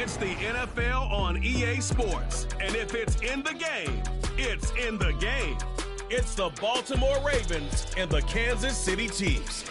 It's the NFL on EA Sports. And if it's in the game, it's in the game. It's the Baltimore Ravens and the Kansas City Chiefs.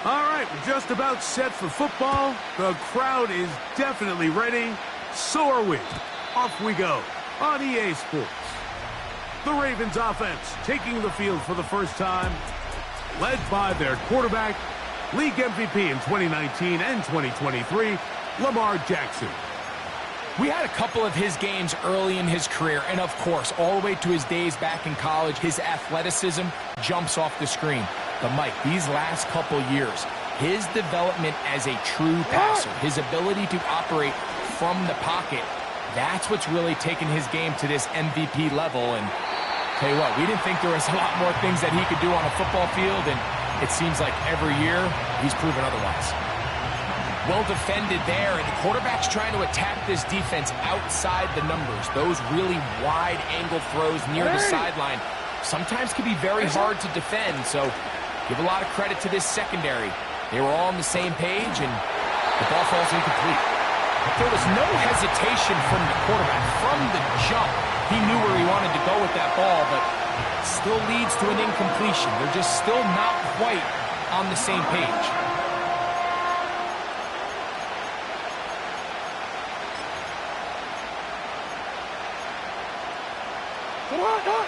All right, we're just about set for football. The crowd is definitely ready. So are we. Off we go on EA Sports. The Ravens offense taking the field for the first time, led by their quarterback, league MVP in 2019 and 2023, Lamar Jackson. We had a couple of his games early in his career, and of course, all the way to his days back in college, his athleticism jumps off the screen. But Mike, these last couple years, his development as a true passer, his ability to operate from the pocket, that's what's really taken his game to this MVP level. And tell you what, we didn't think there was a lot more things that he could do on a football field, and it seems like every year he's proven otherwise. Well defended there, and the quarterback's trying to attack this defense outside the numbers. Those really wide angle throws near the sideline sometimes can be very hard to defend, so give a lot of credit to this secondary. They were all on the same page, and the ball falls incomplete. There was no hesitation from the quarterback. From the jump, he knew where he wanted to go with that ball, but still leads to an incompletion. They're just still not quite on the same page.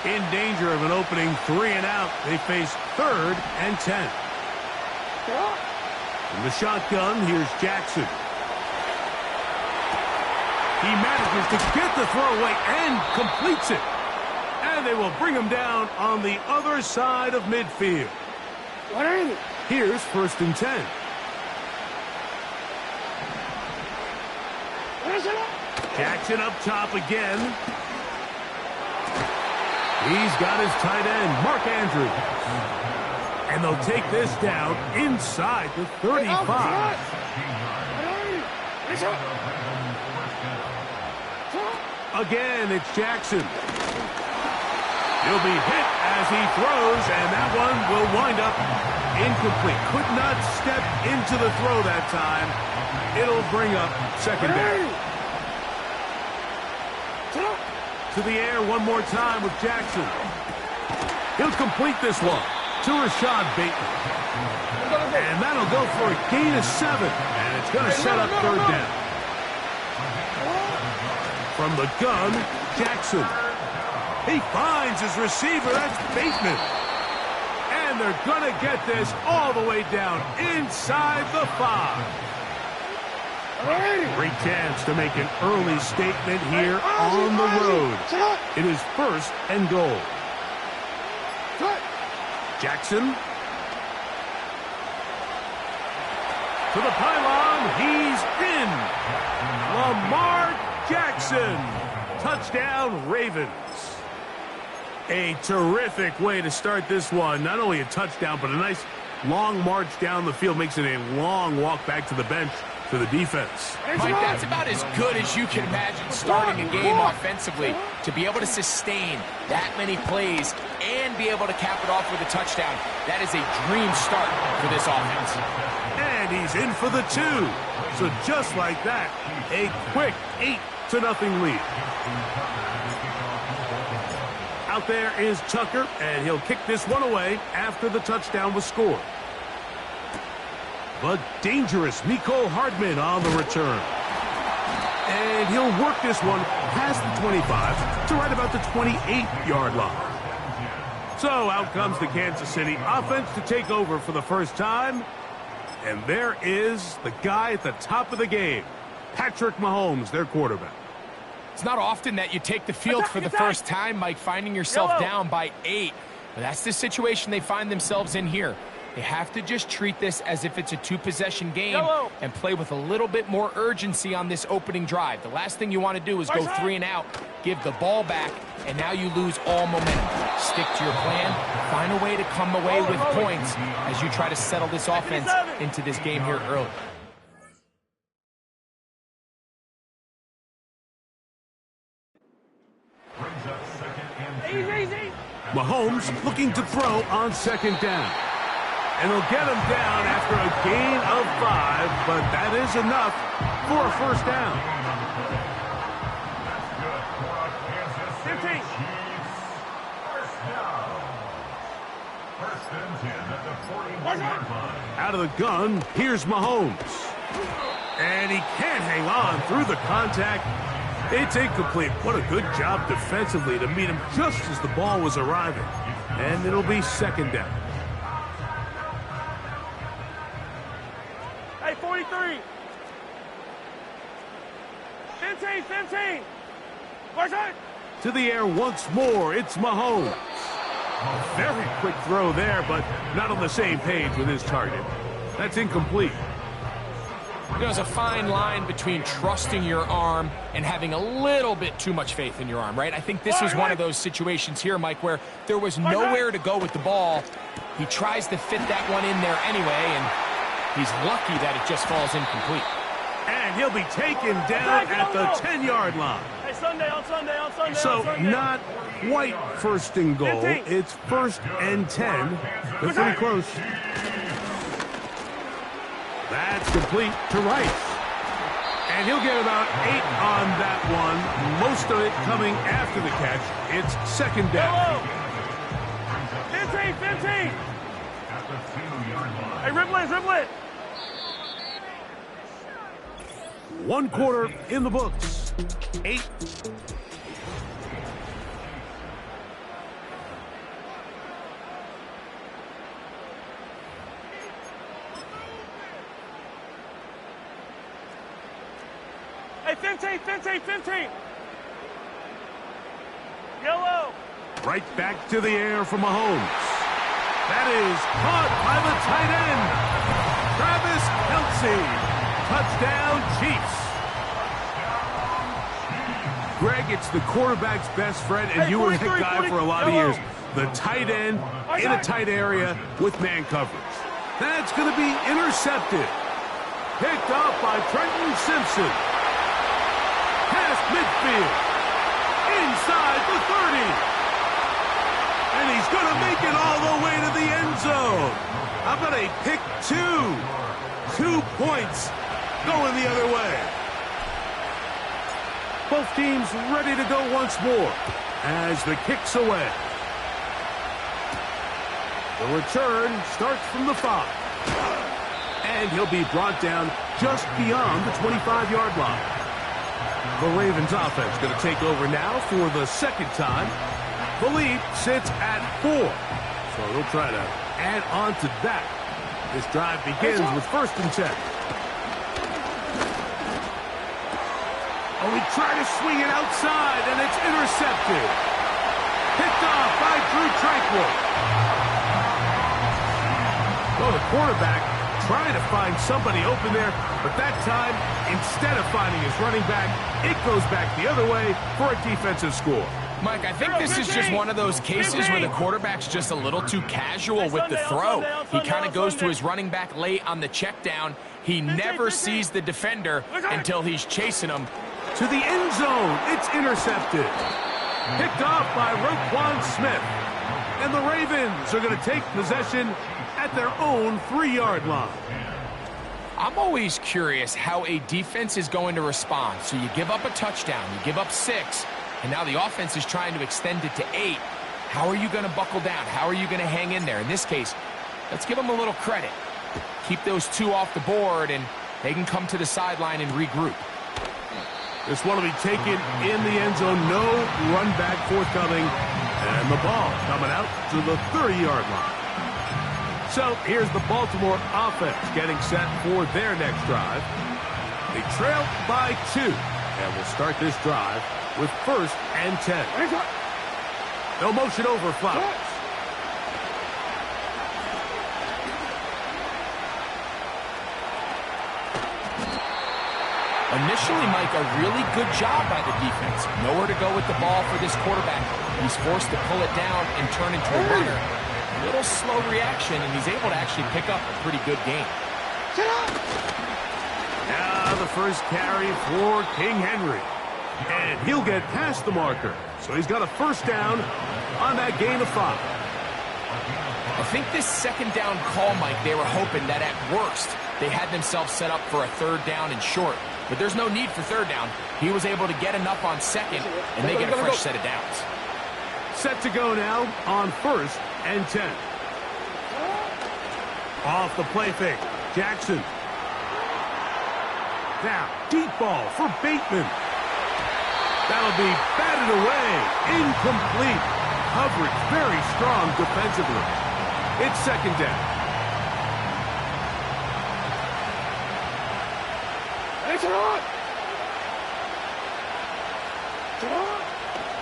In danger of an opening 3 and out, they face 3rd and 10. In the shotgun, here's Jackson. He manages to get the throw away and completes it. And they will bring him down on the other side of midfield. Here's 1st and 10. Jackson up top again. He's got his tight end, Mark Andrews. And they'll take this down inside the 35. Again, it's Jackson. He'll be hit as he throws, and that one will wind up incomplete. Could not step into the throw that time. It'll bring up 2nd down. To the air one more time with Jackson. He'll complete this one to Rashad Bateman. And that'll go for a gain of 7. And it's going to set up 3rd down. From the gun, Jackson. He finds his receiver. That's Bateman. And they're going to get this all the way down inside the 5. Great chance to make an early statement here on the road. It is 1st and goal. Jackson. To the pylon. He's in. Lamar Jackson. Touchdown, Ravens. A terrific way to start this one. Not only a touchdown, but a nice long march down the field. Makes it a long walk back to the bench for the defense. Mike, that's about as good as you can imagine starting a game offensively. To be able to sustain that many plays and be able to cap it off with a touchdown, that is a dream start for this offense. And he's in for the 2. So just like that, a quick 8-0 lead. Out there is Tucker, and he'll kick this one away after the touchdown was scored. But dangerous Mecole Hardman on the return. And he'll work this one past the 25 to right about the 28-yard line. So out comes the Kansas City offense to take over for the first time. And there is the guy at the top of the game, Patrick Mahomes, their quarterback. It's not often that you take the field for the first time, Mike, finding yourself down by 8. But that's the situation they find themselves in here. They have to just treat this as if it's a two-possession game and play with a little bit more urgency on this opening drive. The last thing you want to do is go 3 and out, give the ball back, and now you lose all momentum. Stick to your plan. Find a way to come away with points as you try to settle this offense into this game here early. Mahomes looking to throw on second down. And he'll get him down after a gain of 5, but that is enough for a first down. 15. Out of the gun, here's Mahomes. And he can't hang on through the contact. It's incomplete. What a good job defensively to meet him just as the ball was arriving. And it'll be second down. Hey, 43. 15. To the air once more, it's Mahomes. A very quick throw there, but not on the same page with his target. That's incomplete. There's a fine line between trusting your arm and having a little bit too much faith in your arm, right? I think this was one of those situations here, Mike, where there was nowhere to go with the ball. He tries to fit that one in there anyway, and he's lucky that it just falls incomplete. And he'll be taken down at the 10-yard line. Hey, Sunday. So not quite first and goal. It's first and 10. They're pretty close. That's complete to Rice. And he'll get about 8 on that one. Most of it coming after the catch. It's second down. 15. Hey, ribble it. 1 quarter in the books. 8. Hey, 15. Yellow. Right back to the air for Mahomes. That is caught by the tight end. Travis Kelce. Touchdown, Chiefs. Greg, it's the quarterback's best friend, and you were that guy for a lot of years. The tight end in a tight area with man coverage. That's going to be intercepted. Picked off by Trenton Simpson. Past midfield. Inside the 30. And he's going to make it all the way to the end zone. How about a pick 2? 2 points going the other way. Both teams ready to go once more as the kick's away. The return starts from the 5. And he'll be brought down just beyond the 25-yard line. The Ravens offense going to take over now for the second time. The lead sits at 4. So they'll try to add on to that. This drive begins with first and 10. Oh, he tried to swing it outside, and it's intercepted. Picked off by Drew Tranquill. Well, the quarterback trying to find somebody open there, but that time, instead of finding his running back, it goes back the other way for a defensive score. Mike, I think this is just one of those cases where the quarterback's just a little too casual with the throw. He kind of goes to his running back late on the check down. He never sees the defender until he's chasing him. To the end zone, it's intercepted. Picked off by Roquan Smith. And the Ravens are going to take possession at their own 3-yard line. I'm always curious how a defense is going to respond. So you give up a touchdown, you give up 6, and now the offense is trying to extend it to 8. How are you going to buckle down? How are you going to hang in there? In this case, let's give them a little credit. Keep those 2 off the board, and they can come to the sideline and regroup. This one will be taken in the end zone. No run back forthcoming. And the ball coming out to the 30-yard line. So here's the Baltimore offense getting set for their next drive. They trail by 2. And we'll start this drive with first and 10. They'll motion over Flowers. Initially, Mike, a really good job by the defense. Nowhere to go with the ball for this quarterback. He's forced to pull it down and turn into a runner. A little slow reaction, and he's able to actually pick up a pretty good game. Now the first carry for King Henry. And he'll get past the marker. So he's got a first down on that gain of 5. I think this second down call, Mike, they were hoping that at worst they had themselves set up for a third down and short. But there's no need for third down. He was able to get enough on second, and they get a fresh set of downs. Set to go now on 1st and 10. Off the play fake, Jackson. Now, deep ball for Bateman. That'll be batted away. Incomplete. Coverage very strong defensively. It's second down.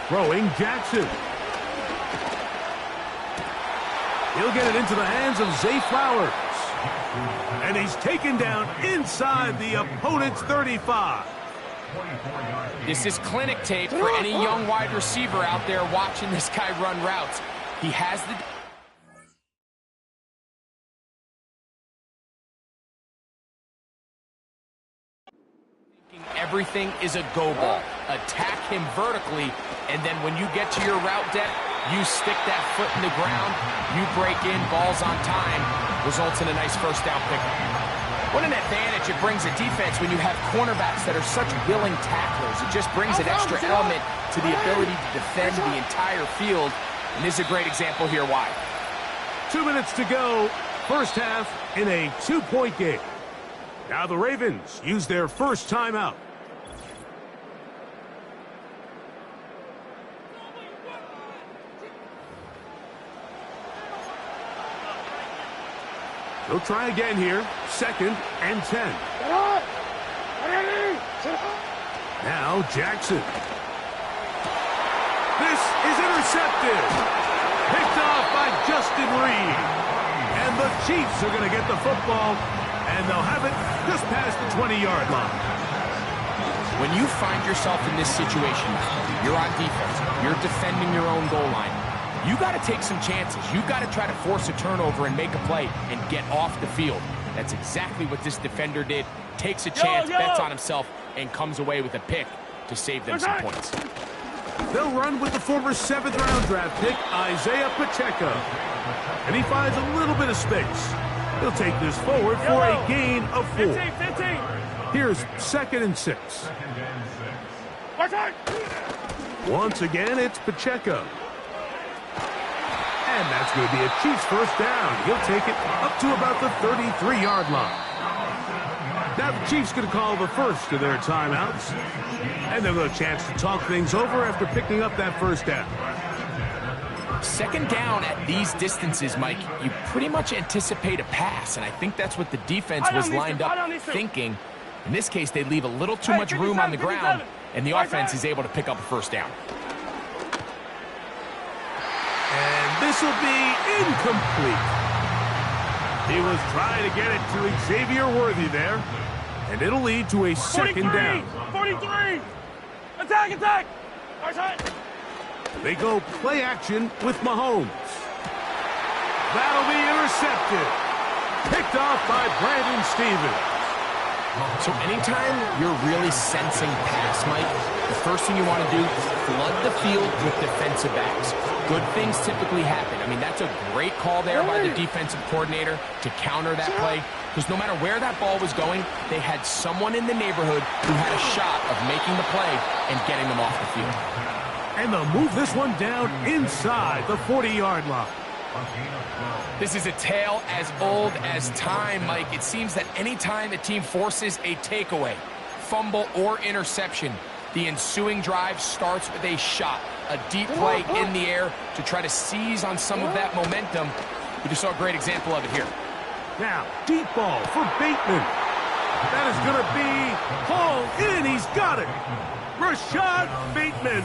Throwing Jackson. He'll get it into the hands of Zay Flowers. And he's taken down inside the opponent's 35. This is clinic tape for any young wide receiver out there watching this guy run routes. He has the... Everything is a go ball. Attack him vertically, and then when you get to your route depth, you stick that foot in the ground, you break in, balls on time, results in a nice first down pickup. What an advantage it brings a defense when you have cornerbacks that are such willing tacklers. It just brings an extra element to the ability to defend the entire field, and this is a great example here why. 2 minutes to go, first half in a 2-point game. Now the Ravens use their first timeout. They'll try again here. 2nd and 10. Now Jackson. This is intercepted. Picked off by Justin Reed. And the Chiefs are going to get the football, and they'll have it just past the 20-yard line. When you find yourself in this situation, you're on defense, you're defending your own goal line, you got to take some chances. You've got to try to force a turnover and make a play and get off the field. That's exactly what this defender did. Takes a chance, bets on himself, and comes away with a pick to save them some points. They'll run with the former 7th-round draft pick, Isaiah Pacheco. And he finds a little bit of space. He'll take this forward for a gain of 4. 15. Here's 2nd and 6. Once again, it's Pacheco. And that's going to be a Chiefs first down. He'll take it up to about the 33-yard line. Now the Chiefs going to call the first of their timeouts. And they'll have a chance to talk things over after picking up that first down. Second down at these distances, Mike, you pretty much anticipate a pass, and I think that's what the defense was lined up thinking. In this case, they leave a little too much room on the ground, and the offense is able to pick up a first down. And this will be incomplete. He was trying to get it to Xavier Worthy there, and it'll lead to a second down. 43! Attack! They go play action with Mahomes. That'll be intercepted. Picked off by Brandon Stevens. So anytime you're really sensing pass, Mike, the first thing you want to do is flood the field with defensive backs. Good things typically happen. I mean, that's a great call there by the defensive coordinator to counter that play, because no matter where that ball was going, they had someone in the neighborhood who had a shot of making the play and getting them off the field. And they'll move this one down inside the 40-yard line. This is a tale as old as time, Mike. It seems that anytime a team forces a takeaway, fumble, or interception, the ensuing drive starts with a shot, a deep play in the air to try to seize on some of that momentum. We just saw a great example of it here. Now, deep ball for Bateman. That is going to be hauled in. He's got it. Rashad Bateman.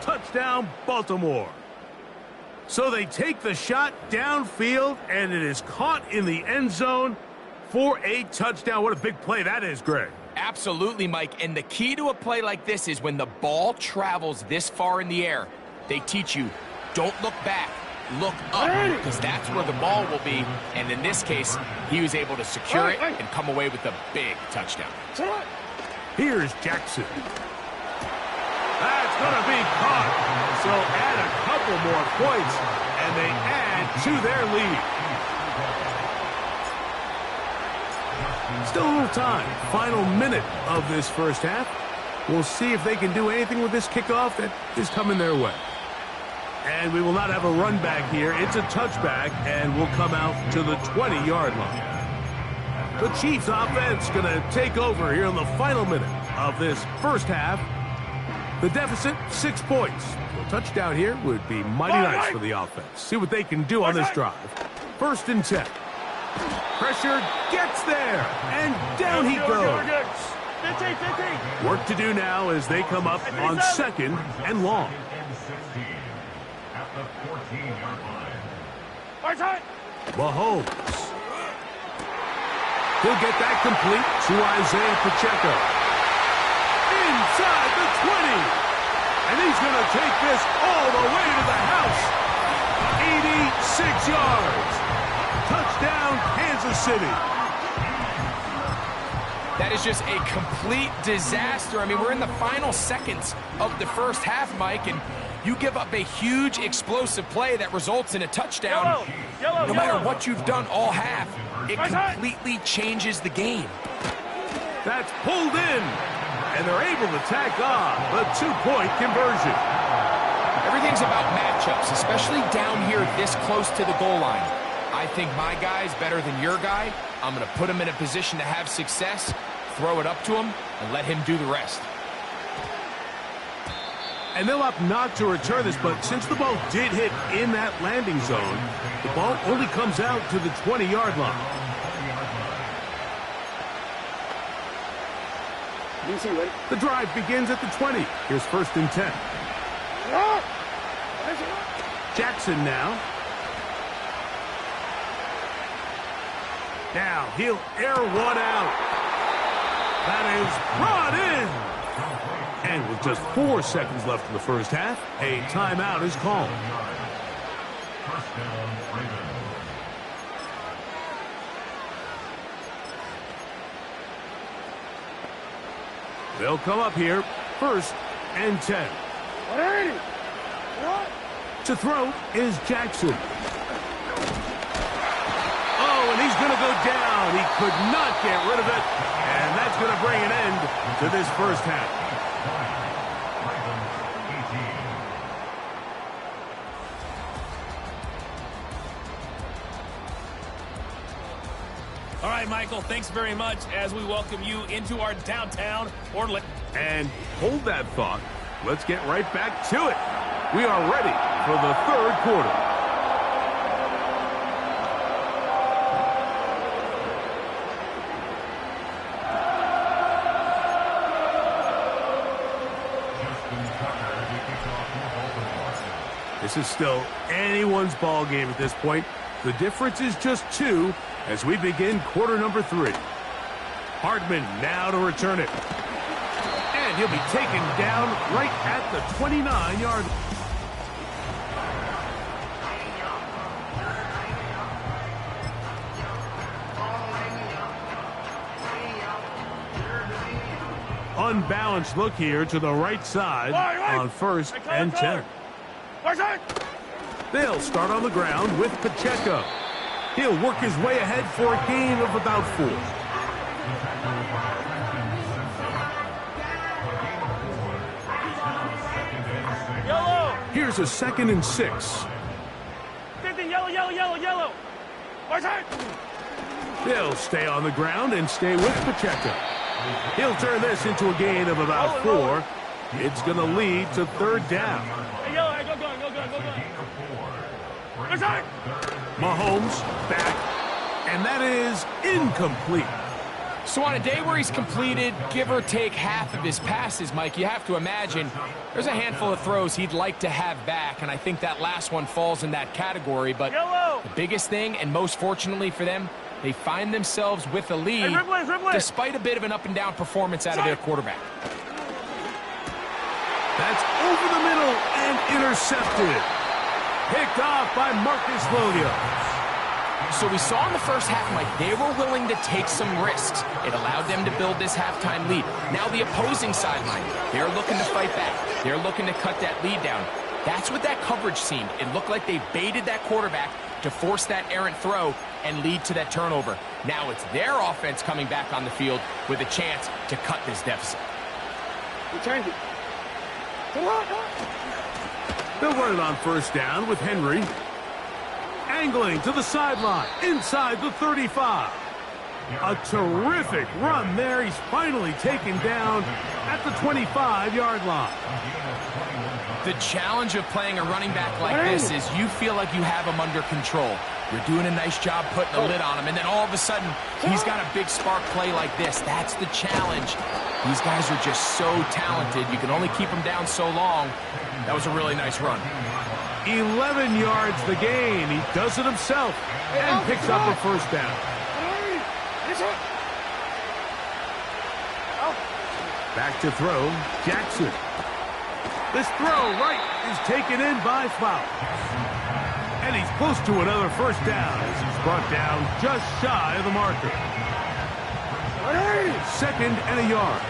Touchdown, Baltimore. So they take the shot downfield, and it is caught in the end zone for a touchdown. What a big play that is, Greg. Absolutely, Mike. And the key to a play like this is when the ball travels this far in the air, they teach you, don't look back, look up, because that's where the ball will be. And in this case, he was able to secure it and come away with a big touchdown. Here's Jackson. That's going to be caught. So add a couple more points, and they add to their lead. Still a little time. Final minute of this first half. We'll see if they can do anything with this kickoff that is coming their way. And we will not have a run back here. It's a touchback, and we'll come out to the 20-yard line. The Chiefs offense going to take over here in the final minute of this first half. The deficit, 6 points. A touchdown here would be mighty nice for the offense. See what they can do on this drive. 1st and 10. Pressure gets there, and down he goes. 15. Work to do now as they come up on 2nd and long. Mahomes. He'll get that complete to Isaiah Pacheco. Inside the 20. And he's going to take this all the way to the house. 86 yards. Touchdown, Kansas City. That is just a complete disaster. I mean, we're in the final seconds of the first half, Mike, and you give up a huge explosive play that results in a touchdown. No matter what you've done all half, it completely changes the game. That's pulled in, and they're able to tack on the 2-point conversion. Everything's about matchups, especially down here this close to the goal line. I think my guy's better than your guy. I'm going to put him in a position to have success, throw it up to him, and let him do the rest. And they'll opt not to return this, but since the ball did hit in that landing zone, the ball only comes out to the 20-yard line. The drive begins at the 20. Here's 1st and 10. Jackson now. Now he'll air one out. That is brought in. And with just 4 seconds left in the first half, a timeout is called. They'll come up here, 1st and 10. To throw is Jackson. Oh, and he's going to go down. He could not get rid of it, and that's going to bring an end to this first half. All right, Michael, thanks very much as we welcome you into our downtown Orlando. And hold that thought. Let's get right back to it. We are ready for the 3rd quarter. This is still anyone's ball game at this point. The difference is just 2 as we begin quarter number 3. Hardman now to return it. And he'll be taken down right at the 29-yard line. Unbalanced look here to the right side on 1st and 10. They'll start on the ground with Pacheco. He'll work his way ahead for a gain of about 4. Here's a 2nd and 6. 50, yellow. They'll stay on the ground and stay with Pacheco. He'll turn this into a gain of about 4. It's going to lead to 3rd down. Hey, yellow, go gun. Mahomes back, and that is incomplete. So on a day where he's completed, give or take half of his passes, Mike, you have to imagine there's a handful of throws he'd like to have back, and I think that last one falls in that category. But the biggest thing, and most fortunately for them, they find themselves with a lead despite a bit of an up-and-down performance out of their quarterback. That's over the middle and intercepted. Picked off by Marcus Williams. So we saw in the first half, Mike, they were willing to take some risks. It allowed them to build this halftime lead. Now the opposing sideline, they're looking to fight back. They're looking to cut that lead down. That's what that coverage seemed. It looked like they baited that quarterback to force that errant throw and lead to that turnover. Now it's their offense coming back on the field with a chance to cut this deficit. They'll run it on first down with Henry. Angling to the sideline, inside the 35. A terrific run there. He's finally taken down at the 25-yard line. The challenge of playing a running back like this is you feel like you have him under control. You're doing a nice job putting a lid on him, and then all of a sudden, he's got a big spark play like this. That's the challenge. These guys are just so talented. You can only keep them down so long. That was a really nice run. 11 yards the gain. He does it himself and picks up a first down. Back to throw, Jackson. This throw right is taken in by Flowers. And he's close to another first down as he's brought down just shy of the marker. Second and a yard.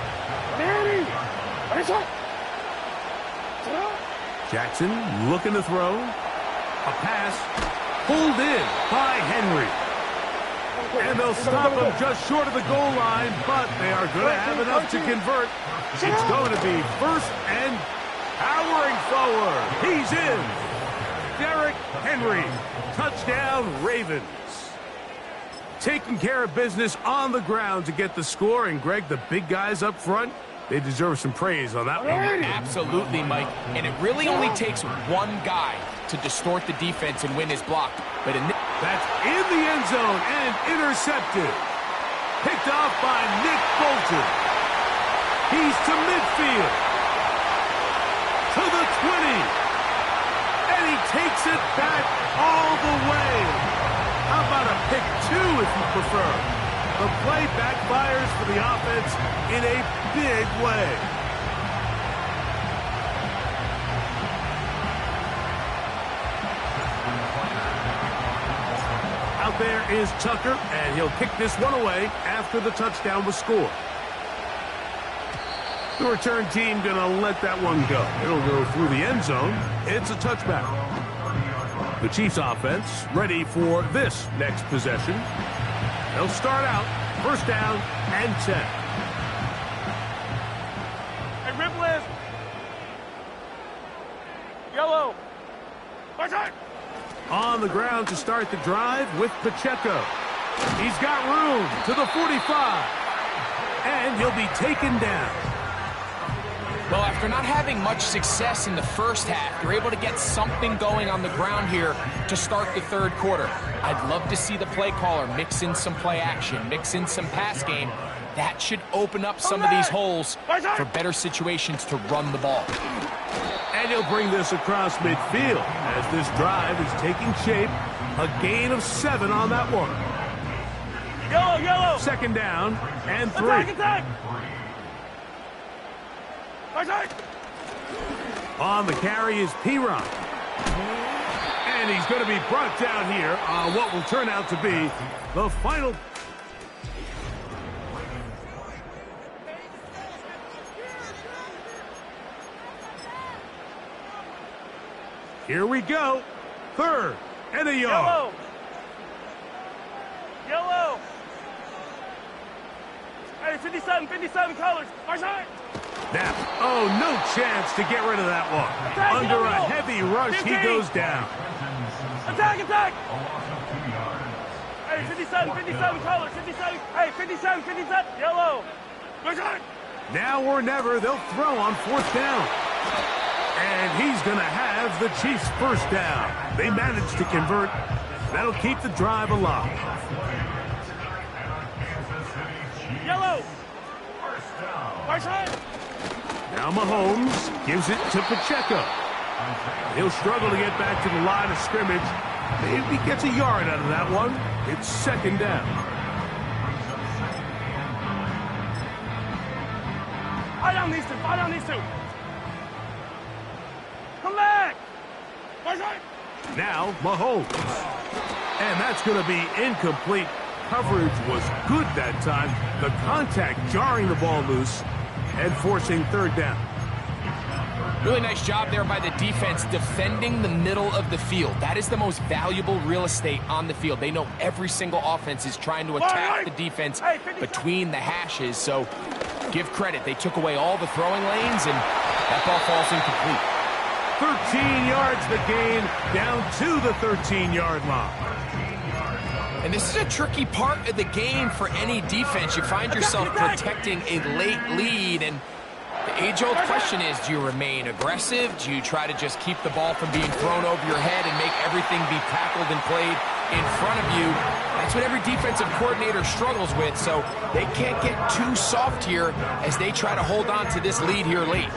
Jackson looking to throw. A pass pulled in by Henry. And they'll stop him just short of the goal line, but they are going to have enough to convert. It's going to be first and powering forward. He's in. Derrick Henry. Touchdown, Ravens. Taking care of business on the ground to get the score. And, Greg, the big guys up front, they deserve some praise on that one. Absolutely, Mike. And it really only takes one guy to distort the defense and win his block. But that's in the end zone and intercepted. Picked off by Nick Bolton. He's to midfield. To the 20. And he takes it back all the way. How about a pick two if you prefer? The play backfires for the offense in a big way. Out there is Tucker, and he'll kick this one away after the touchdown was scored. The return team going to let that one go. It'll go through the end zone. It's a touchback. The Chiefs offense ready for this next possession. They'll start out first down and 10. Hey, Ripley. Yellow. My time. On the ground to start the drive with Pacheco. He's got room to the 45. And he'll be taken down. Well, after not having much success in the first half, you're able to get something going on the ground here to start the third quarter. I'd love to see the play caller mix in some play action, mix in some pass game. That should open up some of these holes for better situations to run the ball. And he'll bring this across midfield as this drive is taking shape. A gain of 7 on that one. Yellow. Second down and 3. Attack. On the carry is Piron. And he's going to be brought down here on what will turn out to be the final. Here we go. Third and a yard. Yellow. Hey, 57 colors. Our side. Now, oh, no chance to get rid of that one. Under a heavy rush, 15. he goes down. Attack. Hey, 57 colors. 57. Hey, 57. Yellow. Now or never, they'll throw on fourth down. And he's going to have the Chiefs first down. They managed to convert. That'll keep the drive alive. Yellow. Right side. Now Mahomes gives it to Pacheco. He'll struggle to get back to the line of scrimmage. Maybe gets a yard out of that one. It's second down. Fire down these two. Fire down these two. Come back. Right side. Now Mahomes. And that's going to be incomplete. Coverage was good that time. The contact jarring the ball loose and forcing third down. Really nice job there by the defense defending the middle of the field. That is the most valuable real estate on the field. They know every single offense is trying to attack the defense between the hashes. So give credit. They took away all the throwing lanes, and that ball falls incomplete. 13 yards the gain, down to the 13-yard line. And this is a tricky part of the game for any defense. You find yourself protecting a late lead, and the age-old question is, do you remain aggressive? Do you try to just keep the ball from being thrown over your head and make everything be tackled and played in front of you? That's what every defensive coordinator struggles with, so they can't get too soft here as they try to hold on to this lead here late.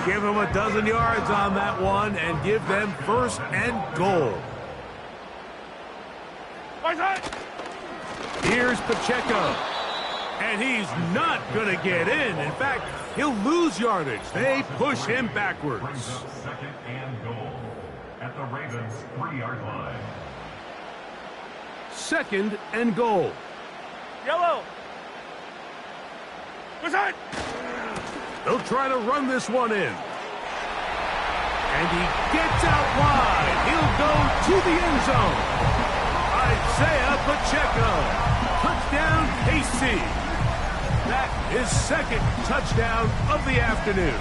Give them a dozen yards on that one and give them first and goal. Here's Pacheco. And he's not going to get in. In fact, he'll lose yardage. They push him backwards. Second and goal at the Ravens' 3-yard line. Second and goal. Yellow. Right side. They'll try to run this one in. And he gets out wide. He'll go to the end zone. Isaiah Pacheco. Touchdown, KC. That is second touchdown of the afternoon.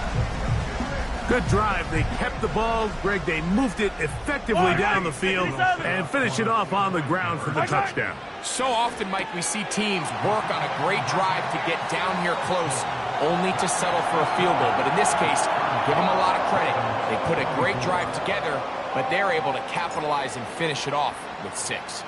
Good drive. They kept the ball. Greg, they moved it effectively down the field and finish it off on the ground for the touchdown. So often, Mike, we see teams work on a great drive to get down here close, only to settle for a field goal. But in this case, give them a lot of credit. They put a great drive together, but they're able to capitalize and finish it off with 6.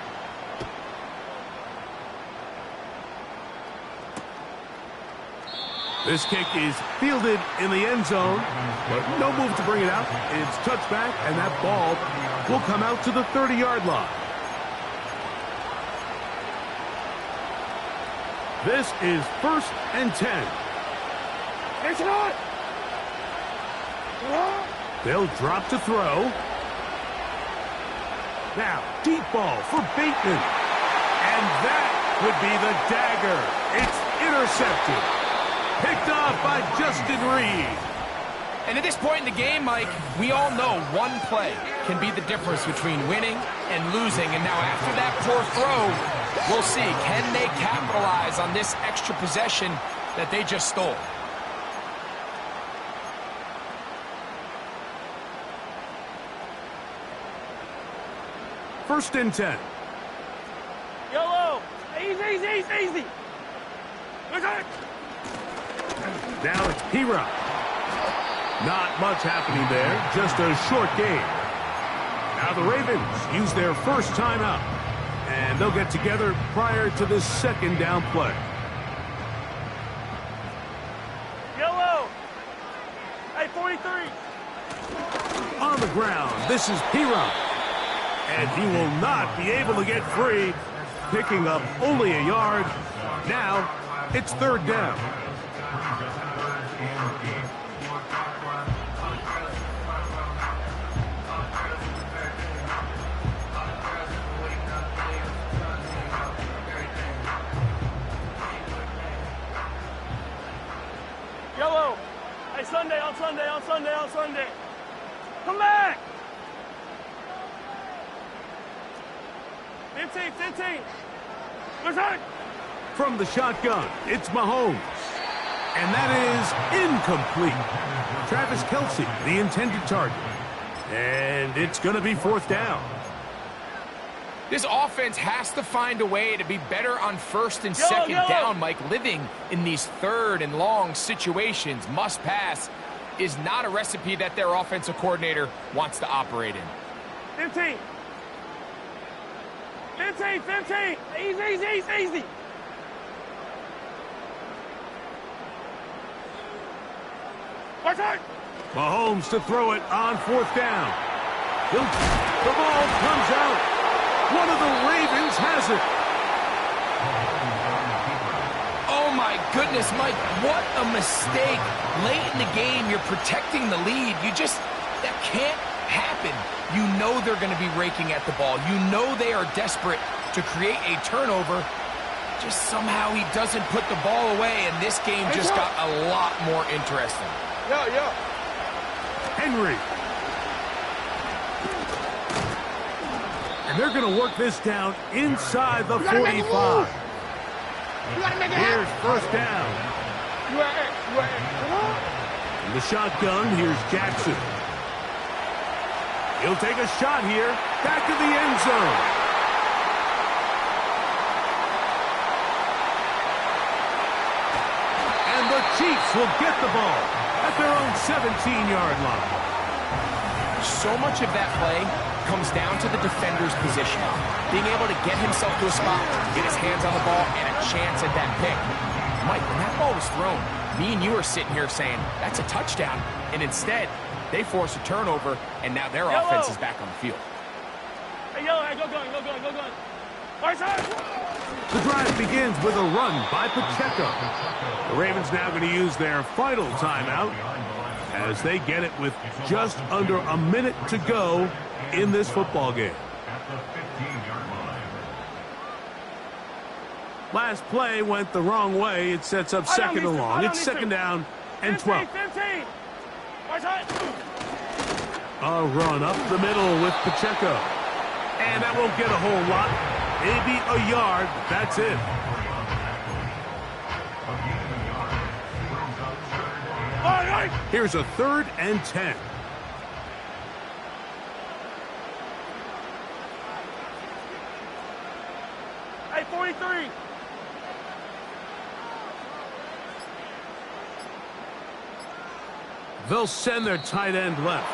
This kick is fielded in the end zone, but no move to bring it out. It's touched back, and that ball will come out to the 30-yard line. This is first and 10. They'll drop to throw. Now, deep ball for Bateman. And that would be the dagger. It's intercepted. Picked off by Justin Reed. And at this point in the game, Mike, we all know one play can be the difference between winning and losing. And now after that poor throw, we'll see, can they capitalize on this extra possession that they just stole? First and 10. Yellow. Easy. Now it's P-Rock. Not much happening there, just a short game. Now the Ravens use their first timeout, and they'll get together prior to the second down play. Yellow. Hey, 43. On the ground, this is P-Rock. And he will not be able to get free, picking up only a yard. Now it's third down. Yellow. Hey, Sunday. Come back. 15. Return. From the shotgun, it's Mahomes. And that is incomplete. Travis Kelce, the intended target. And it's going to be fourth down. This offense has to find a way to be better on first and second down, Mike. Living in these third and long situations, must pass, is not a recipe that their offensive coordinator wants to operate in. 15. Easy. Mahomes to throw it on 4th down. The ball comes out. One of the Ravens has it. Oh, my goodness, Mike, what a mistake. Late in the game, you're protecting the lead. That can't happen. You know they're going to be raking at the ball. You know they are desperate to create a turnover. Just somehow he doesn't put the ball away, and this game just got a lot more interesting. Henry. And they're going to work this down inside the 45. Here's 1st down. In the shotgun, here's Jackson. He'll take a shot here. Back to the end zone. And the Chiefs will get the ball at their own 17-yard line. So much of that play comes down to the defender's position. Being able to get himself to a spot, get his hands on the ball, and a chance at that pick. Mike, when that ball was thrown, me and you are sitting here saying, that's a touchdown. And instead, they force a turnover, and now their offense is back on the field. Hey, Yellow, hey, go going. The drive begins with a run by Pacheco. The Ravens now going to use their final timeout as they get it with just under a minute to go in this football game. Last play went the wrong way. It sets up 2nd and long. It's 2nd down and 12. 15. A run up the middle with Pacheco. And that won't get a whole lot. Maybe a yard, but that's it. Here's a 3rd and 10. Hey, 43. They'll send their tight end left.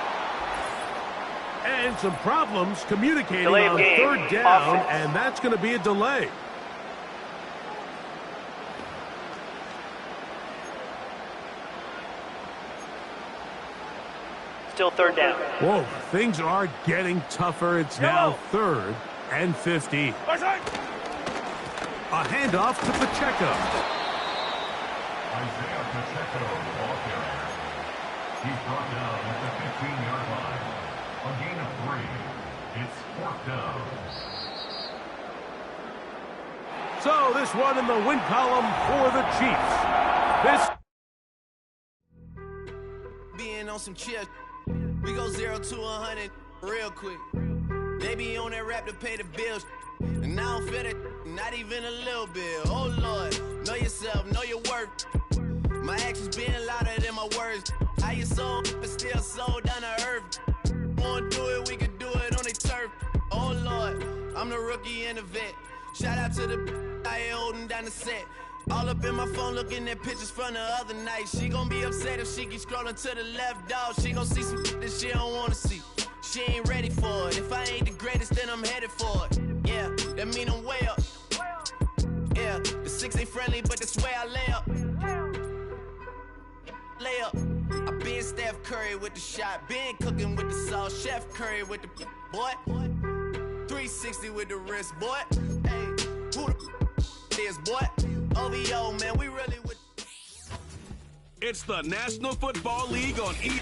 And some problems communicating on 3rd down, and that's going to be a delay. Still 3rd down. Whoa, things are getting tougher. It's now 3rd and 15. A handoff to Pacheco. Isaiah Pacheco, ball carrier. He's brought down at the 15-yard line. A gain of 3. It's 4th down. So this one in the win column for the Chiefs. Being on some chill, we go 0 to 100 real quick. They be on that rap to pay the bills, and I don't feel it, not even a little bit. Oh Lord, know yourself, know your worth. My actions being louder than my words. How you sold, but still sold down to earth. Wanna do it, we can do it on the turf. Oh Lord, I'm the rookie and the vet. Shout out to the I ain't holding down the set. All up in my phone looking at pictures from the other night. She gon' be upset if she keep scrolling to the left, dog. She gon' see some that she don't wanna see. She ain't ready for it. If I ain't the greatest, then I'm headed for it. Yeah, that mean I'm way up. Yeah, the 6 ain't friendly, but that's where I lay up. Lay up. I been Steph Curry with the shot. Been cooking with the sauce. Chef Curry with the boy. 360 with the wrist, boy. Hey, who the is, boy? OVO, man, we really with. It's the National Football League on E.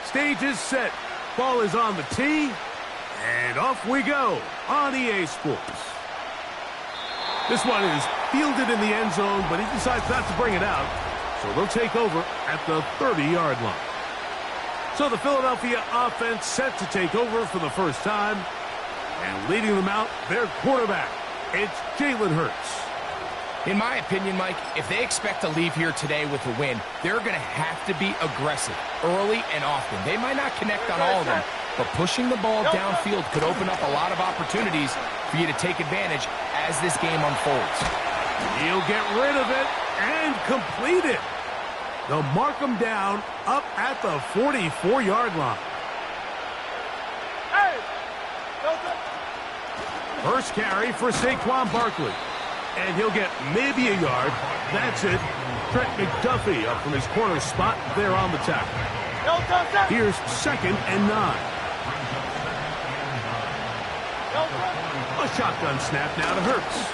Stage is set. Ball is on the tee. And off we go on EA Sports. This one is fielded in the end zone, but he decides not to bring it out. So they'll take over at the 30-yard line. So the Philadelphia offense set to take over for the first time. And leading them out, their quarterback. It's Jalen Hurts. In my opinion, Mike, if they expect to leave here today with a win, they're going to have to be aggressive early and often. They might not connect on all of them, but pushing the ball downfield could open up a lot of opportunities for you to take advantage as this game unfolds. He'll get rid of it and complete it. They'll mark him down up at the 44-yard line. Hey! First carry for Saquon Barkley. And he'll get maybe a yard. That's it. Trent McDuffie up from his corner spot there on the tackle. Here's 2nd and 9. A shotgun snap now to Hurts.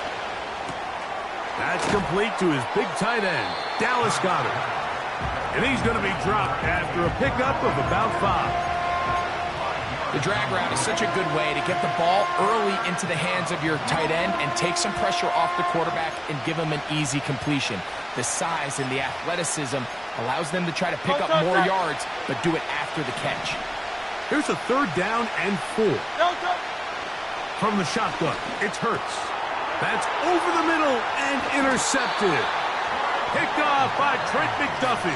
That's complete to his big tight end, Dallas Goedert. And he's going to be dropped after a pickup of about 5. The drag route is such a good way to get the ball early into the hands of your tight end and take some pressure off the quarterback and give him an easy completion. The size and the athleticism allows them to try to pick up more yards, but do it after the catch. Here's a 3rd down and 4. From the shotgun, it's Hurts. That's over the middle and intercepted. Picked off by Trent McDuffie.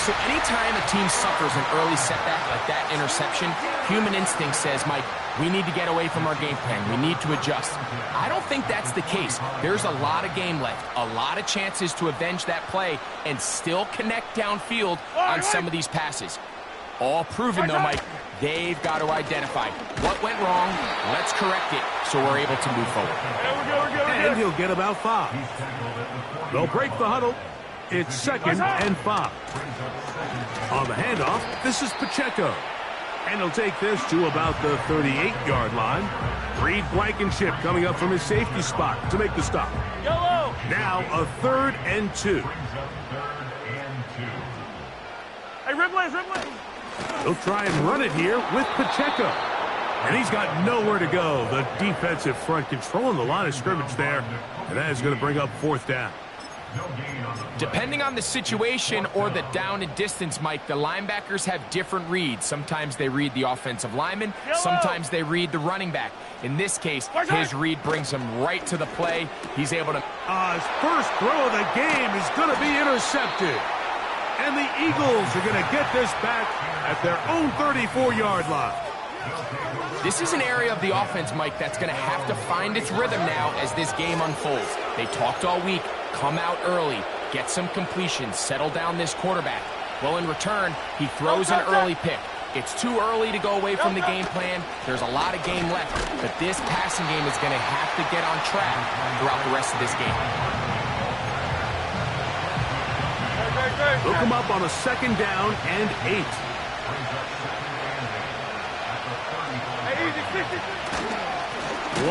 So anytime a team suffers an early setback like that interception, human instinct says, Mike, we need to get away from our game plan. We need to adjust. I don't think that's the case. There's a lot of game left, a lot of chances to avenge that play and still connect downfield on some of these passes. All proven, though, Mike, they've got to identify what went wrong, let's correct it, so we're able to move forward. And he'll get about 5. They'll break the huddle. It's 2nd and 5. On the handoff, this is Pacheco. And he'll take this to about the 38-yard line. Reed Blankenship coming up from his safety spot to make the stop. Yellow! Now a 3rd and 2. Hey, Ripley! He'll try and run it here with Pacheco. And he's got nowhere to go. The defensive front controlling the line of scrimmage there. And that is going to bring up 4th down. Depending on the situation or the down and distance, Mike, the linebackers have different reads. Sometimes they read the offensive lineman. Sometimes they read the running back. In this case, his read brings him right to the play. He's able to... His first throw of the game is going to be intercepted. And the Eagles are going to get this back at their own 34-yard line. This is an area of the offense, Mike, that's going to have to find its rhythm now as this game unfolds. They talked all week. Come out early, get some completions, settle down this quarterback. Well, in return, he throws an early pick. It's too early to go away from the game plan. There's a lot of game left, but this passing game is going to have to get on track throughout the rest of this game. Look him up on a 2nd down and 8.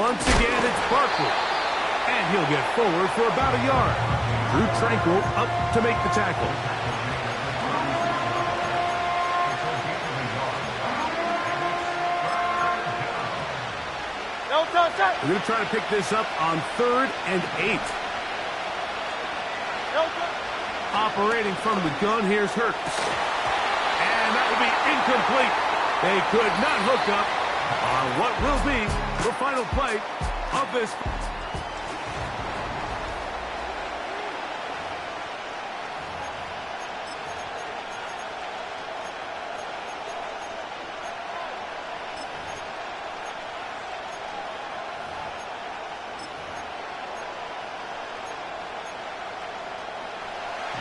Once again, it's Barkley. And he'll get forward for about a yard. Drew Tranquill up to make the tackle. We're going to try to pick this up on 3rd and 8. Operating from the gun, here's Hurts. And that will be incomplete. They could not hook up on what will be the final play of this.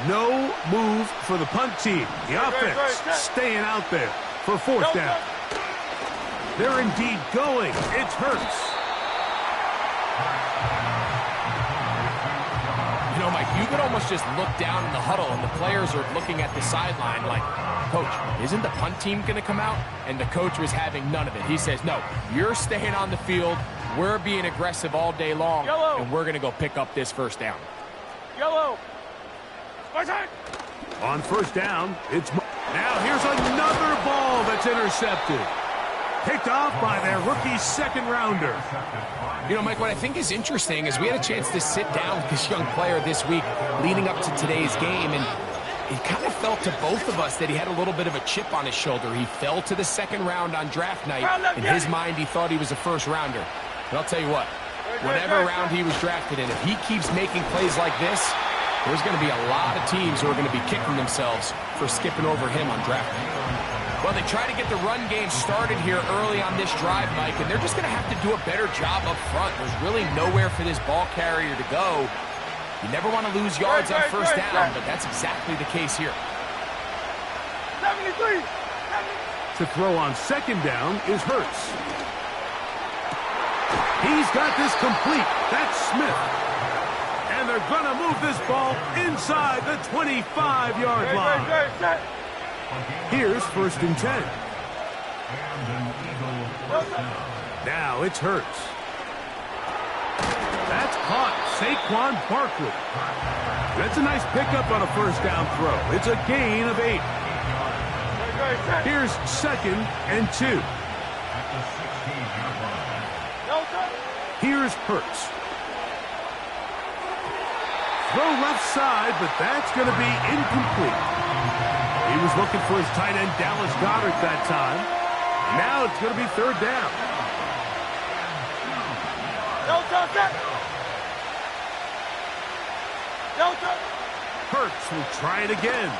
No move for the punt team. The offense staying out there for 4th down. They're indeed going. It's Hurts. You know, Mike, you could almost just look down in the huddle and the players are looking at the sideline like, Coach, isn't the punt team going to come out? And the coach was having none of it. He says, no, you're staying on the field. We're being aggressive all day long, and we're going to go pick up this 1st down. On 1st down, it's... Now here's another ball that's intercepted. Picked off by their rookie 2nd rounder. You know, Mike, what I think is interesting is we had a chance to sit down with this young player this week leading up to today's game, and it kind of felt to both of us that he had a little bit of a chip on his shoulder. He fell to the 2nd round on draft night. In his mind, he thought he was a 1st rounder. But I'll tell you what, whatever round he was drafted in, if he keeps making plays like this, there's going to be a lot of teams who are going to be kicking themselves for skipping over him on draft night. Well, they try to get the run game started here early on this drive, Mike, and they're just going to have to do a better job up front. There's really nowhere for this ball carrier to go. You never want to lose yards on first down, but that's exactly the case here. 73. To throw on second down is Hurts. He's got this complete. That's Smith. And they're going to move this ball inside the 25-yard line. Here's 1st and 10. Now it's Hurts. That's caught. Saquon Barkley. That's a nice pickup on a first down throw. It's a gain of 8. Here's 2nd and 2. Here's Hurts. Throw left side, but that's going to be incomplete. He was looking for his tight end, Dallas Goedert, that time. Now it's going to be 3rd down. Hurts will try it again.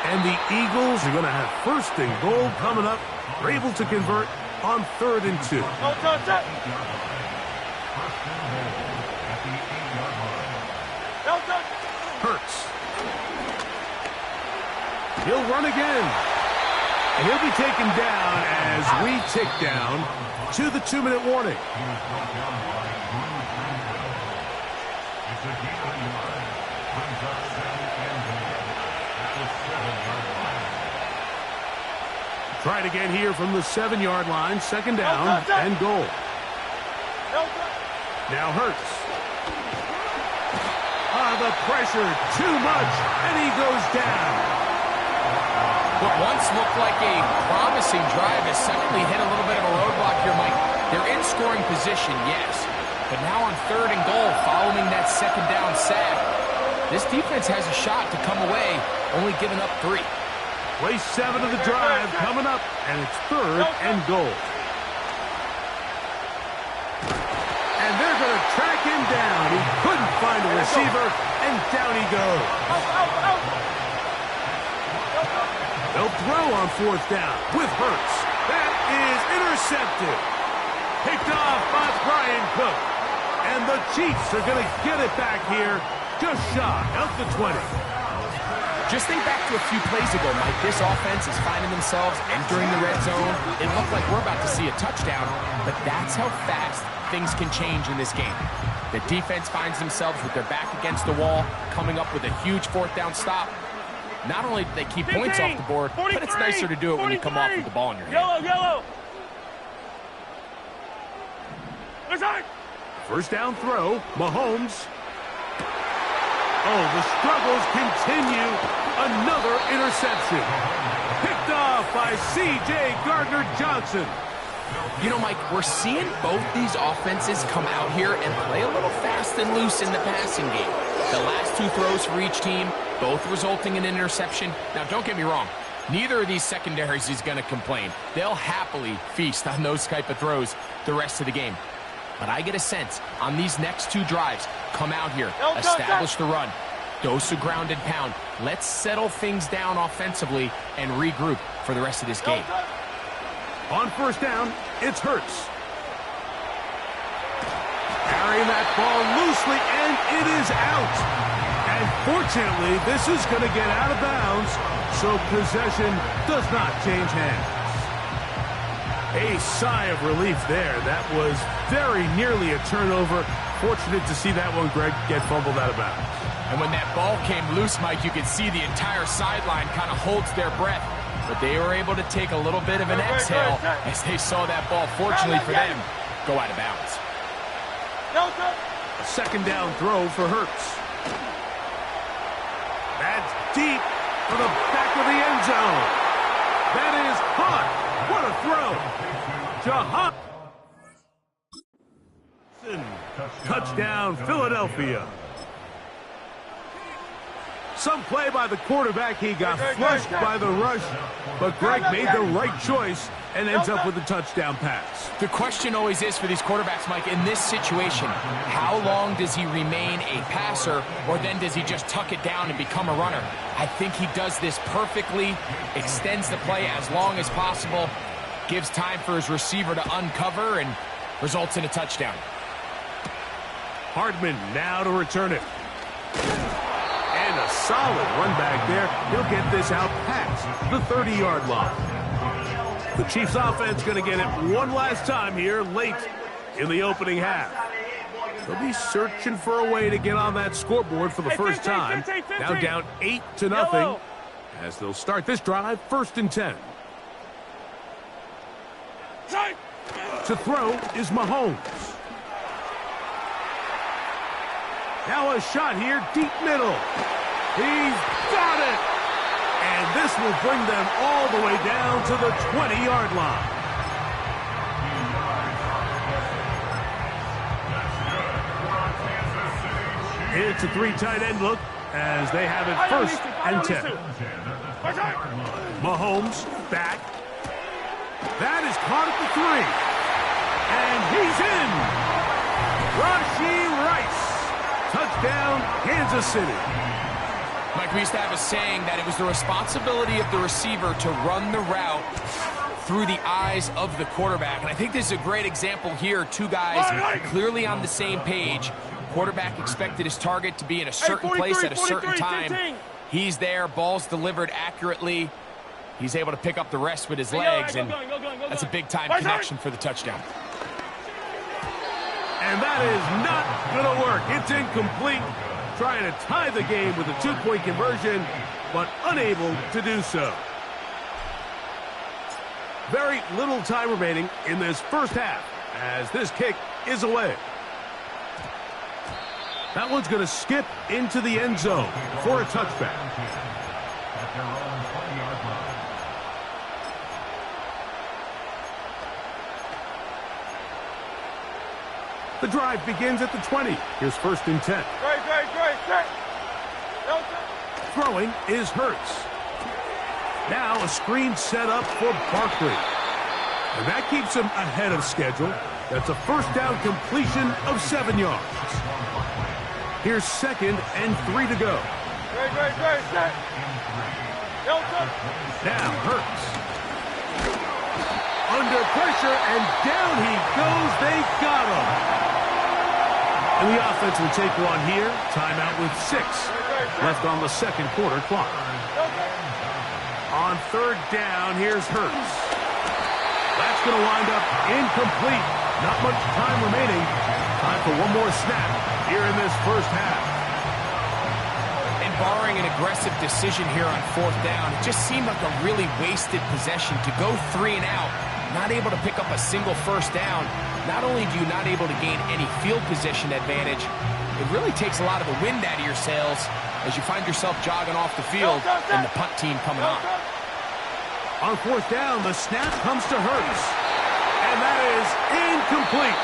And the Eagles are going to have 1st and goal coming up. They're able to convert on 3rd and 2. Hurts. He'll run again. And he'll be taken down as we tick down to the 2-minute warning. Try it again here from the 7-yard line. 2nd down and goal. Now Hurts. The pressure, too much, and he goes down. What once looked like a promising drive has suddenly hit a little bit of a roadblock here, Mike. They're in scoring position, yes. But now on 3rd and goal, following that 2nd down sack, this defense has a shot to come away, only giving up 3. Play 7 of the drive coming up, and it's 3rd and goal. And they're going to track him down. He couldn't find a receiver, and down he goes. They'll throw on 4th down with Hurts. That is intercepted. Picked off by Brian Cook. And the Chiefs are going to get it back here just shy of the 20. Just think back to a few plays ago, Mike. This offense is finding themselves entering the red zone. It looked like we're about to see a touchdown, but that's how fast things can change in this game. The defense finds themselves with their back against the wall, coming up with a huge 4th down stop. Not only do they keep points off the board, but it's nicer to do it when you come off with the ball in your hand. Yellow. 1st down throw, Mahomes. Oh, the struggles continue. Another interception. Picked off by C.J. Gardner-Johnson. You know, Mike, we're seeing both these offenses come out here and play a little fast and loose in the passing game. The last 2 throws for each team, both resulting in an interception. Now, don't get me wrong. Neither of these secondaries is going to complain. They'll happily feast on those type of throws the rest of the game. But I get a sense on these next 2 drives, come out here, establish the run, dose of ground and pound. Let's settle things down offensively and regroup for the rest of this game. On 1st down, it's Hurts. Carrying that ball loosely, and it is out. And fortunately, this is going to get out of bounds, so possession does not change hands. A sigh of relief there. That was very nearly a turnover. Fortunate to see that one, Greg, get fumbled out of bounds. And when that ball came loose, Mike, you could see the entire sideline kind of holds their breath. But they were able to take a little bit of an exhale as they saw that ball, fortunately for them, go out of bounds. A 2nd down throw for Hurts. That's deep for the back of the end zone. That is hot. What a throw. Jahan. Touchdown, Philadelphia. Some play by the quarterback. He got flushed by the rush, but Greg made the right choice and ends up with a touchdown pass. The question always is for these quarterbacks, Mike, in this situation, how long does he remain a passer, or then does he just tuck it down and become a runner? I think he does this perfectly, extends the play as long as possible, gives time for his receiver to uncover, and results in a touchdown. Hardman now to return it. And a solid run back there. He'll get this out past the 30-yard line. The Chiefs offense going to get it one last time here late in the opening half. They'll be searching for a way to get on that scoreboard for the first time. Now down 8-0 as they'll start this drive 1st and 10. To throw is Mahomes. Now a shot here, deep middle. He's got it! And this will bring them all the way down to the 20-yard line. It's a 3 tight end look as they have it 1st and 10. Mahomes back. That is caught at the 3. And he's in! Rashee Rice. Touchdown, Kansas City. Mike, we used to have a saying that it was the responsibility of the receiver to run the route through the eyes of the quarterback. And I think this is a great example here. Two guys clearly on the same page. Quarterback expected his target to be in a certain place at a certain time. He's there, ball's delivered accurately. He's able to pick up the rest with his legs, and that's a big-time connection for the touchdown. And that is not going to work. It's incomplete. Trying to tie the game with a 2-point conversion, but unable to do so. Very little time remaining in this first half as this kick is away. That one's going to skip into the end zone for a touchback. The drive begins at the 20. Here's 1st and 10. Throwing is Hurts. Now a screen set up for Barkley. And that keeps him ahead of schedule. That's a 1st down completion of 7 yards. Here's 2nd and 3 to go. Now Hurts. Under pressure, and down he goes. They got him. And the offense will take one here. Timeout with 6 left on the 2nd quarter clock. On 3rd down, here's Hurts. That's going to wind up incomplete. Not much time remaining. Time for one more snap here in this first half. And barring an aggressive decision here on 4th down, it just seemed like a really wasted possession to go 3 and out. Not able to pick up a single 1st down. Not only do you not able to gain any field position advantage, it really takes a lot of the wind out of your sails as you find yourself jogging off the field and the punt team coming on. On 4th down, the snap comes to Hurts. And that is incomplete.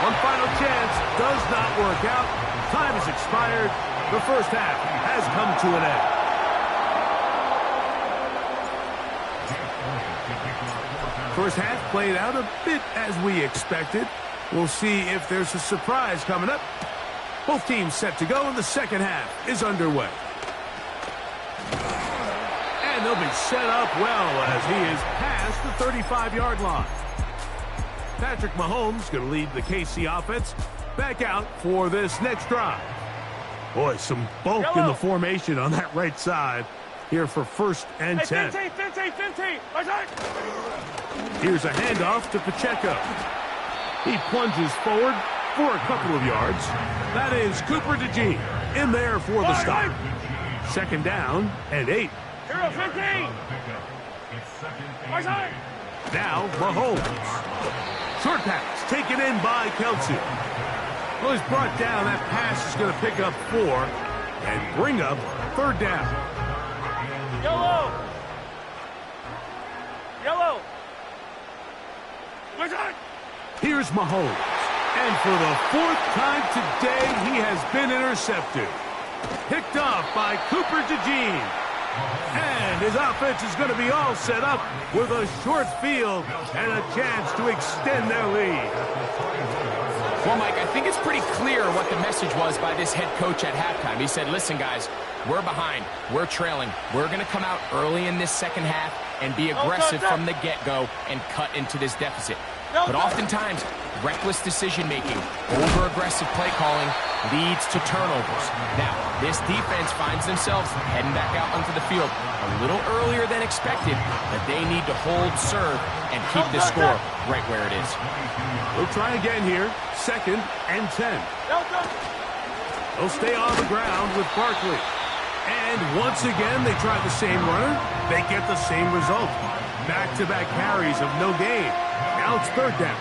One final chance does not work out. Time has expired. The first half has come to an end. First half played out a bit as we expected. We'll see if there's a surprise coming up. Both teams set to go, and the second half is underway. And they'll be set up well as he is past the 35-yard line. Patrick Mahomes going to lead the KC offense back out for this next drive. Boy, some bulk in the formation on that right side here for 1st and 10. Here's a handoff to Pacheco. He plunges forward for a couple of yards. That is Cooper DeJean in there for the stop. 2nd down and 8. Now Mahomes. Short pass taken in by Kelce. Well, he's brought down. That pass is going to pick up 4 and bring up 3rd down. Yellow. Here's Mahomes. And for the 4th time today, he has been intercepted. Picked off by Cooper DeJean. And his offense is going to be all set up with a short field and a chance to extend their lead. Well, Mike, I think it's pretty clear what the message was by this head coach at halftime. He said, listen, guys, we're behind. We're trailing. We're going to come out early in this second half and be aggressive from the get-go and cut into this deficit. But oftentimes, reckless decision-making, over-aggressive play calling leads to turnovers. Now, this defense finds themselves heading back out onto the field a little earlier than expected, but they need to hold serve and keep this score right where it is. We'll try again here. 2nd and 10. They'll stay on the ground with Barkley. And once again, they try the same runner. They get the same result. Back-to-back carries of no gain. Now it's 3rd down.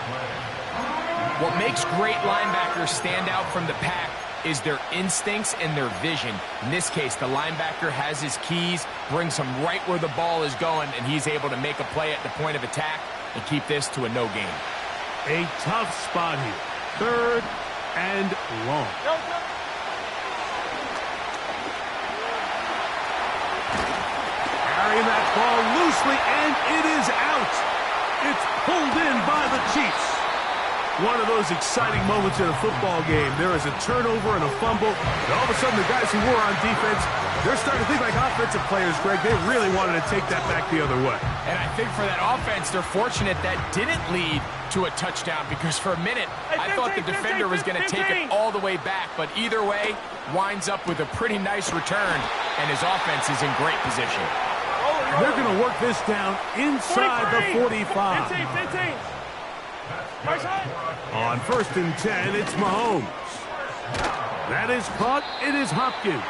What makes great linebackers stand out from the pack is their instincts and their vision. In this case, the linebacker has his keys, brings him right where the ball is going, and he's able to make a play at the point of attack and keep this to a no gain. A tough spot here. 3rd and long. Carrying that ball loosely, and it is out. It's pulled in by the Chiefs. One of those exciting moments in a football game. There is a turnover and a fumble, and all of a sudden the guys who were on defense, they're starting to think like offensive players, Greg. They really wanted to take that back the other way. And I think for that offense, they're fortunate that didn't lead to a touchdown, because for a minute, I thought the defender was going to take it all the way back. But either way, winds up with a pretty nice return, and his offense is in great position. They're going to work this down inside the 45. 15. On 1st and 10, it's Mahomes. That is caught. It is Hopkins.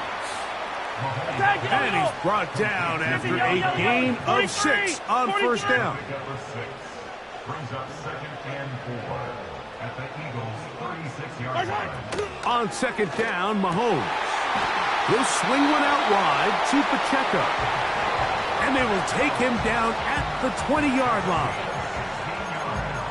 And he's brought down after a gain of 6 on 1st down. Brings up 2nd and 4 at the Eagles' 36-yard line. On 2nd down, Mahomes. He'll swing one out wide to Pacheco. And they will take him down at the 20-yard line.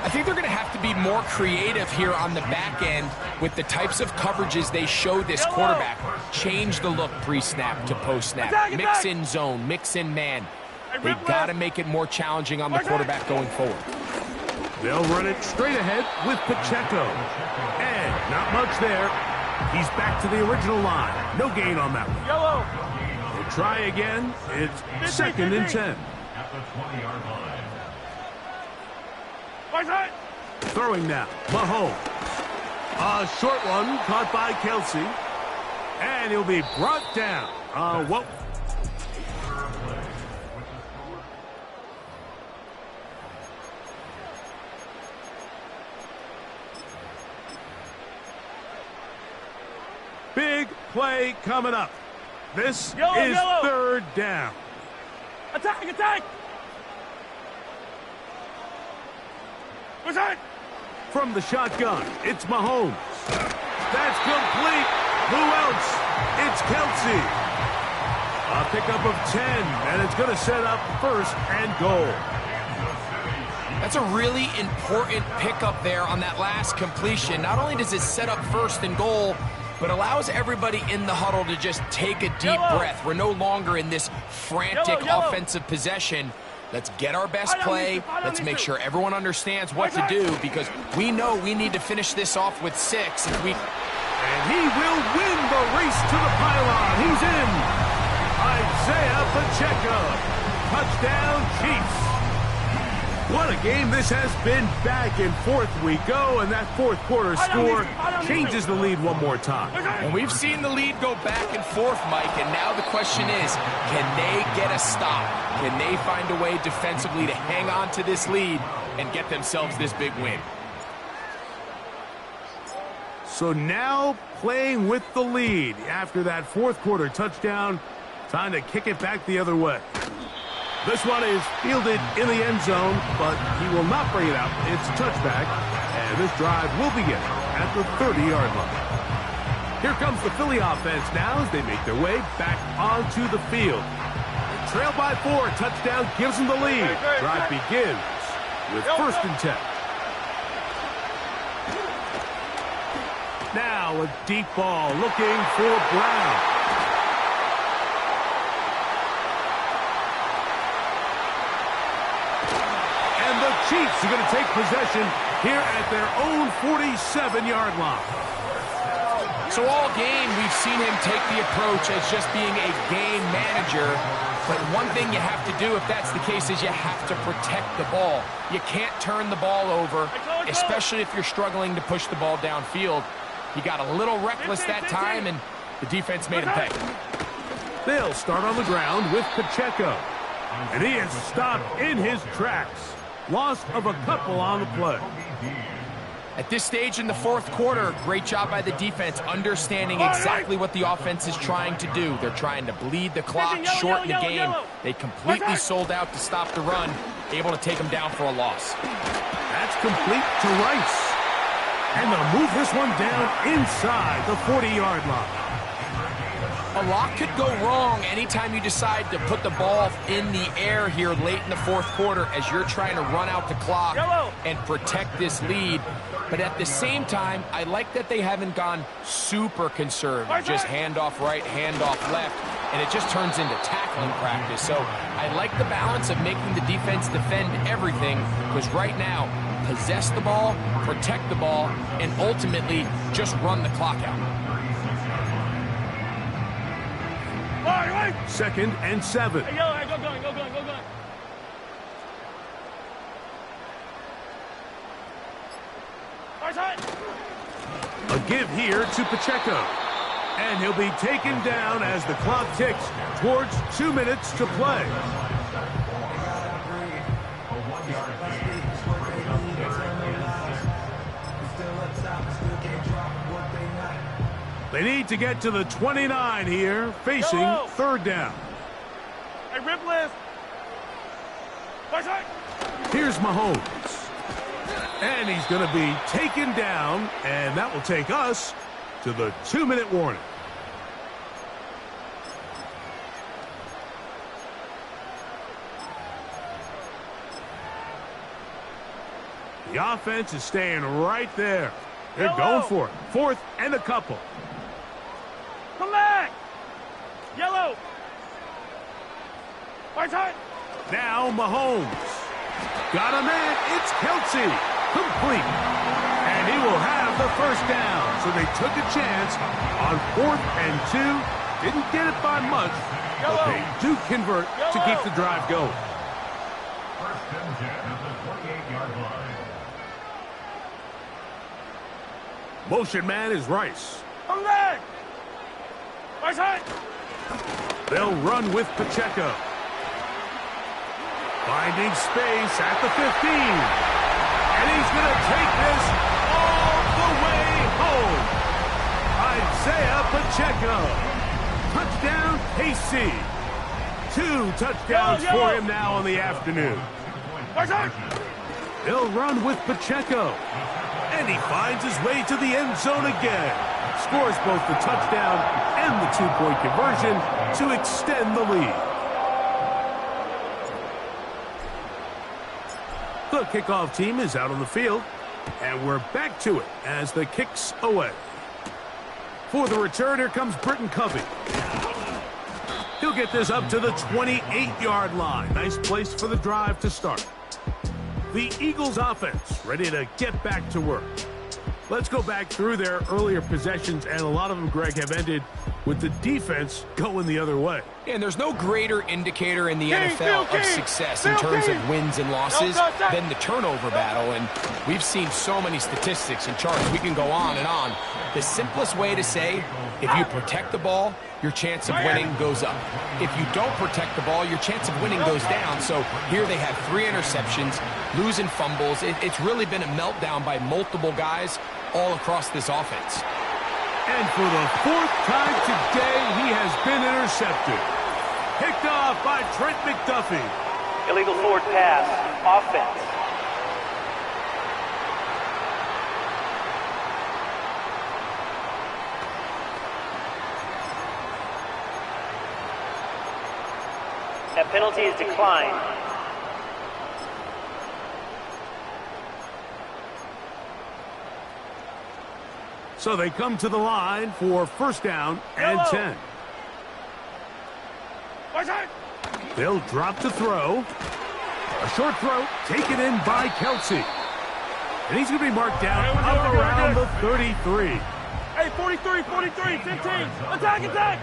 I think they're going to have to be more creative here on the back end with the types of coverages they show this quarterback. Change the look pre-snap to post-snap. Mix in zone, mix in man. They got to make it more challenging on the quarterback going forward. They'll run it straight ahead with Pacheco. And not much there. He's back to the original line. No gain on that one. Yellow. They'll try again. It's 2nd and 10. At the 20-yard line. Throwing now, Mahomes. A short one caught by Kelsey. And he'll be brought down. What? Big play coming up. This is 3rd down. Attack! From the shotgun, it's Mahomes. That's complete. Who else? It's Kelsey. A pickup of 10, and it's going to set up 1st and goal. That's a really important pickup there on that last completion. Not only does it set up 1st and goal, but allows everybody in the huddle to just take a deep breath. We're no longer in this frantic offensive possession. Let's get our best play. Let's make sure everyone understands what to do, because we know we need to finish this off with 6. And he will win the race to the pylon. He's in. Isaiah Pacheco. Touchdown, Chiefs. What a game this has been. Back and forth we go, and that 4th quarter score changes the lead one more time. And we've seen the lead go back and forth, Mike, and now the question is, can they get a stop? Can they find a way defensively to hang on to this lead and get themselves this big win? So now playing with the lead after that 4th quarter touchdown, time to kick it back the other way. This one is fielded in the end zone, but he will not bring it out. It's a touchback, and this drive will begin at the 30-yard line. Here comes the Philly offense now as they make their way back onto the field. They trail by 4. Touchdown gives them the lead. Drive begins with 1st and 10. Now a deep ball looking for Brown. Chiefs are going to take possession here at their own 47-yard line. So all game, we've seen him take the approach as just being a game manager, But one thing you have to do if that's the case is you have to protect the ball. You can't turn the ball over, especially if you're struggling to push the ball downfield. He got a little reckless that time, and the defense made him pay. They'll start on the ground with Pacheco. And he is stopped in his tracks. Loss of a couple on the play. At this stage in the fourth quarter, great job by the defense understanding exactly what the offense is trying to do. They're trying to bleed the clock, shorten the game. They completely sold out to stop the run, able to take them down for a loss. That's complete to Rice. And they'll move this one down inside the 40-yard line. A lot could go wrong anytime you decide to put the ball in the air here late in the fourth quarter as you're trying to run out the clock and protect this lead. But at the same time, I like that they haven't gone super conservative. Just handoff right, handoff left, and it just turns into tackling practice. So I like the balance of making the defense defend everything, because right now, possess the ball, protect the ball, and ultimately just run the clock out. Second and 7. Hey, yo, hey, go going. A give here to Pacheco. And he'll be taken down as the clock ticks towards 2 minutes to play. They need to get to the 29 here, facing third down. Hey, rip list. Here's Mahomes. And he's going to be taken down, and that will take us to the 2-minute warning. The offense is staying right there. They're going for it. Fourth and a couple. Come back! Yellow! Right side! Now Mahomes. Got a man. It's Kelce. Complete. And he will have the first down. So they took a chance on 4th and 2. Didn't get it by much, but they do convert to keep the drive going. First and 10 at the 28-yard line. Motion man is Rice. Come back! Right side! They'll run with Pacheco. Finding space at the 15. And he's going to take this all the way home. Isaiah Pacheco. Touchdown, KC. 2 touchdowns for him now on the afternoon. Right side! They'll run with Pacheco. And he finds his way to the end zone again. Scores both the touchdown and the 2-point conversion to extend the lead. The kickoff team is out on the field, and we're back to it as the kick's away. For the return, here comes Britton Covey. He'll get this up to the 28-yard line. Nice place for the drive to start. The Eagles offense ready to get back to work. Let's go back through their earlier possessions, and a lot of them, Greg, have ended with the defense going the other way. And there's no greater indicator in the NFL of success in terms of wins and losses than the turnover battle. And we've seen so many statistics and charts. We can go on and on. The simplest way to say, if you protect the ball, your chance of winning goes up. If you don't protect the ball, your chance of winning goes down. So here they have 3 interceptions, losing fumbles. It's really been a meltdown by multiple guys all across this offense. And for the 4th time today, he has been intercepted. Picked off by Trent McDuffie. Illegal forward pass. Offense. That penalty is declined. So they come to the line for first down and 10. They'll drop to throw. A short throw taken in by Kelce. And he's going to be marked down up around the 33. Hey, 43, 15. Attack!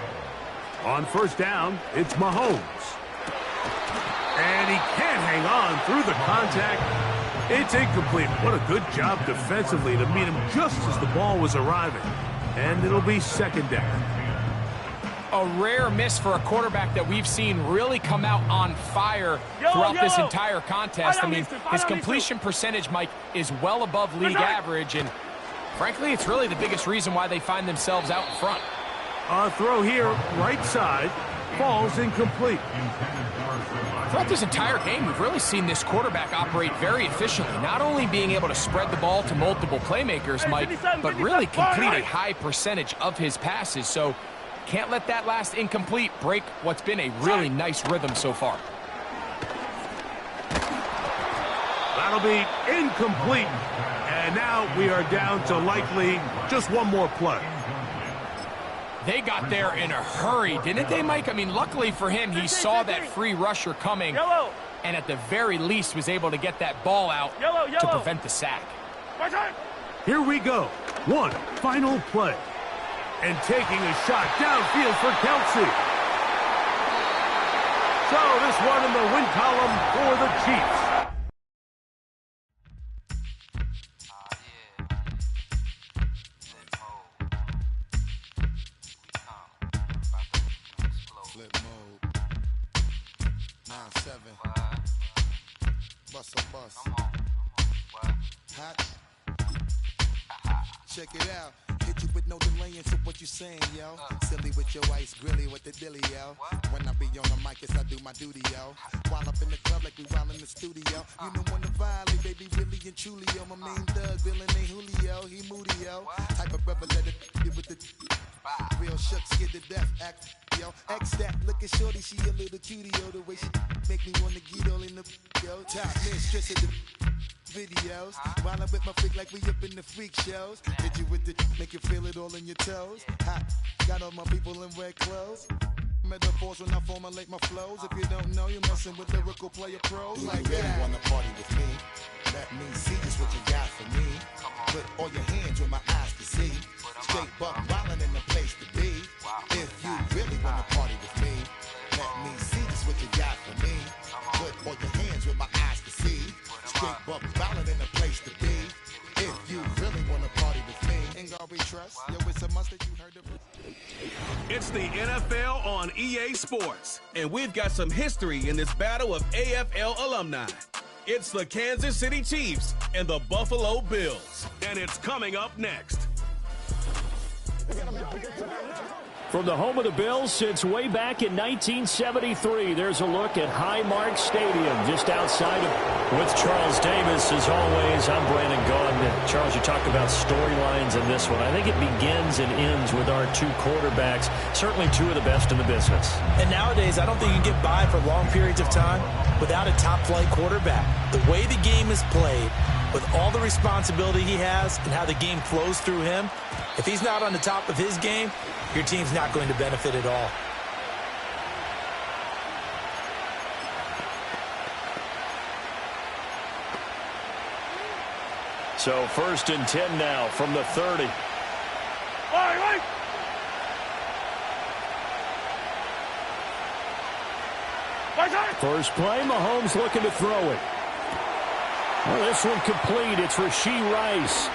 On first down, it's Mahomes. And he can't hang on through the contact. It's incomplete. What a good job defensively to meet him just as the ball was arriving. And it'll be second down. A rare miss for a quarterback that we've seen really come out on fire throughout this entire contest. I mean, his completion percentage, Mike, is well above league average, and frankly, it's really the biggest reason why they find themselves out in front. A throw here, right side, falls incomplete. Throughout this entire game, we've really seen this quarterback operate very efficiently, not only being able to spread the ball to multiple playmakers, Mike, but really complete a high percentage of his passes. So can't let that last incomplete break what's been a really nice rhythm so far. That'll be incomplete. And now we are down to likely just one more play. They got there in a hurry, didn't they, Mike? I mean, luckily for him, he saw that free rusher coming and at the very least was able to get that ball out to prevent the sack. Here we go. One final play. And taking a shot downfield for Kelsey. So this one in the win column for the Chiefs. Flip mode. 9-7. Bust. Hot. Check it out. Hit you with no delay into what you saying, yo. Silly with your ice grilly with the dilly, yo. When I be on the mic, yes, I do my duty, yo. While up in the club like we while in the studio. You know when to violate, baby, really and truly, yo. My main thug, villain ain't Julio, he moody, yo. Type of rebel that it with the real shook, scared to death, act, yo. X that, look at shorty, she a little cutie, yo. The way she make me wanna get all in the, yo. Top mistress of the videos, while I'm with my freak like we up in the freak shows. Hit you with the, make you feel it all in your toes. Hot, got all my people in red clothes. Metaphors when I formulate my flows. If you don't know, you're messing with lyrical player pros. Like that. Really wanna party with me? Let me see just what you got for me. Put all your hands where my eyes can see. Straight buck wildin' in the place to be. If you really wanna party with me, let me see just what you got for me. Put all your hands where my eyes can see. Straight buck wildin' in the place to be. If you really wanna party with me, ain't gonna be trust. Yo, it's a must that you heard of. It's the NFL on EA Sports, and we've got some history in this battle of AFL alumni. It's the Kansas City Chiefs and the Buffalo Bills, and it's coming up next. From the home of the Bills since way back in 1973, there's a look at Highmark Stadium just outside of with Charles Davis. As always, I'm Brandon Gaudin. Charles, you talk about storylines in this one. I think it begins and ends with our two quarterbacks, certainly two of the best in the business. And nowadays, I don't think you can get by for long periods of time without a top-flight quarterback. The way the game is played, with all the responsibility he has and how the game flows through him, if he's not on the top of his game, your team's not going to benefit at all. So 1st and 10 now from the 30. Right. First play, Mahomes looking to throw it. Well, this one complete. It's Rashee Rice.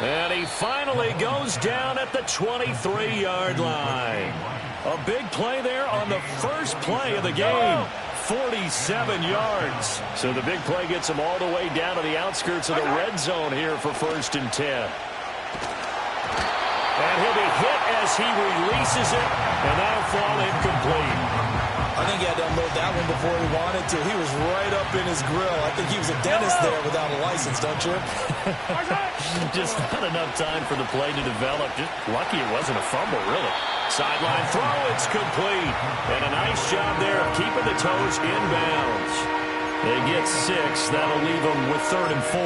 And he finally goes down at the 23-yard line. A big play there on the first play of the game. 47 yards. So the big play gets him all the way down to the outskirts of the red zone here for 1st and 10. And he'll be hit as he releases it, and that'll fall incomplete. I think he had to unload that one before he wanted to. He was right up in his grill. I think he was a dentist there without a license, don't you? Just not enough time for the play to develop. Just lucky it wasn't a fumble, really. Sideline throw, it's complete. And a nice job there of keeping the toes inbounds. They get 6. That'll leave them with 3rd and 4.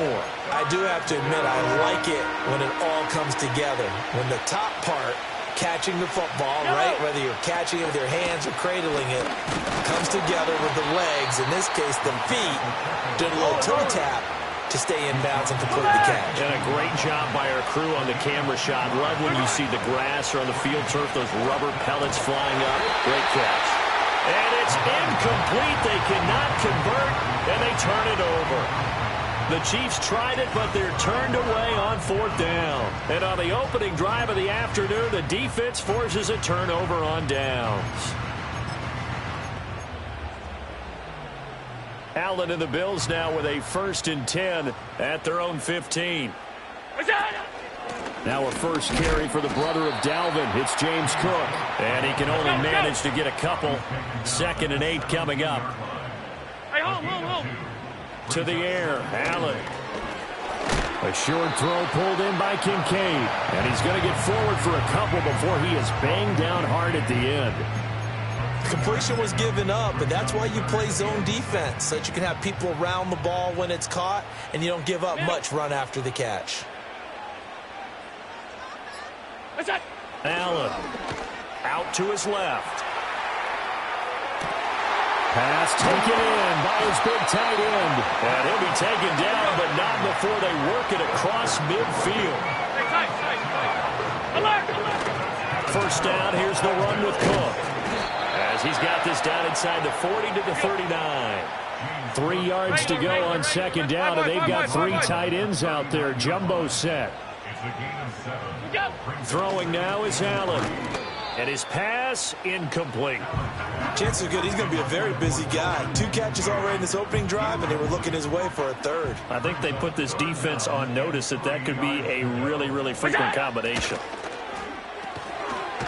I do have to admit, I like it when it all comes together. When the top part, catching the football, right, whether you're catching it with your hands or cradling it, comes together with the legs, in this case the feet, did a little toe tap to stay in bounds and complete the catch. And a great job by our crew on the camera shot. Love when you see the grass or on the field turf, those rubber pellets flying up. Great catch. And it's incomplete. They cannot convert, and they turn it over. The Chiefs tried it, but they're turned away on 4th down. And on the opening drive of the afternoon, the defense forces a turnover on downs. Allen and the Bills now with a 1st and 10 at their own 15. Now a first carry for the brother of Dalvin. It's James Cook. And he can only manage to get a couple. 2nd and 8 coming up. Hey, home. To the air, Allen. A short throw pulled in by Kincaid. And he's going to get forward for a couple before he is banged down hard at the end. Completion was given up, but that's why you play zone defense, so that you can have people around the ball when it's caught, and you don't give up much run after the catch. Allen out to his left. Pass taken in by his big tight end. And he'll be taken down, but not before they work it across midfield. First down, here's the run with Cook. As he's got this down inside the 40 to the 39. 3 yards to go on 2nd down, and they've got 3 tight ends out there. Jumbo set. Throwing now is Allen. And his pass incomplete. Chances are good he's going to be a very busy guy. 2 catches already in this opening drive, and they were looking his way for a 3rd. I think they put this defense on notice that could be a really, really frequent combination.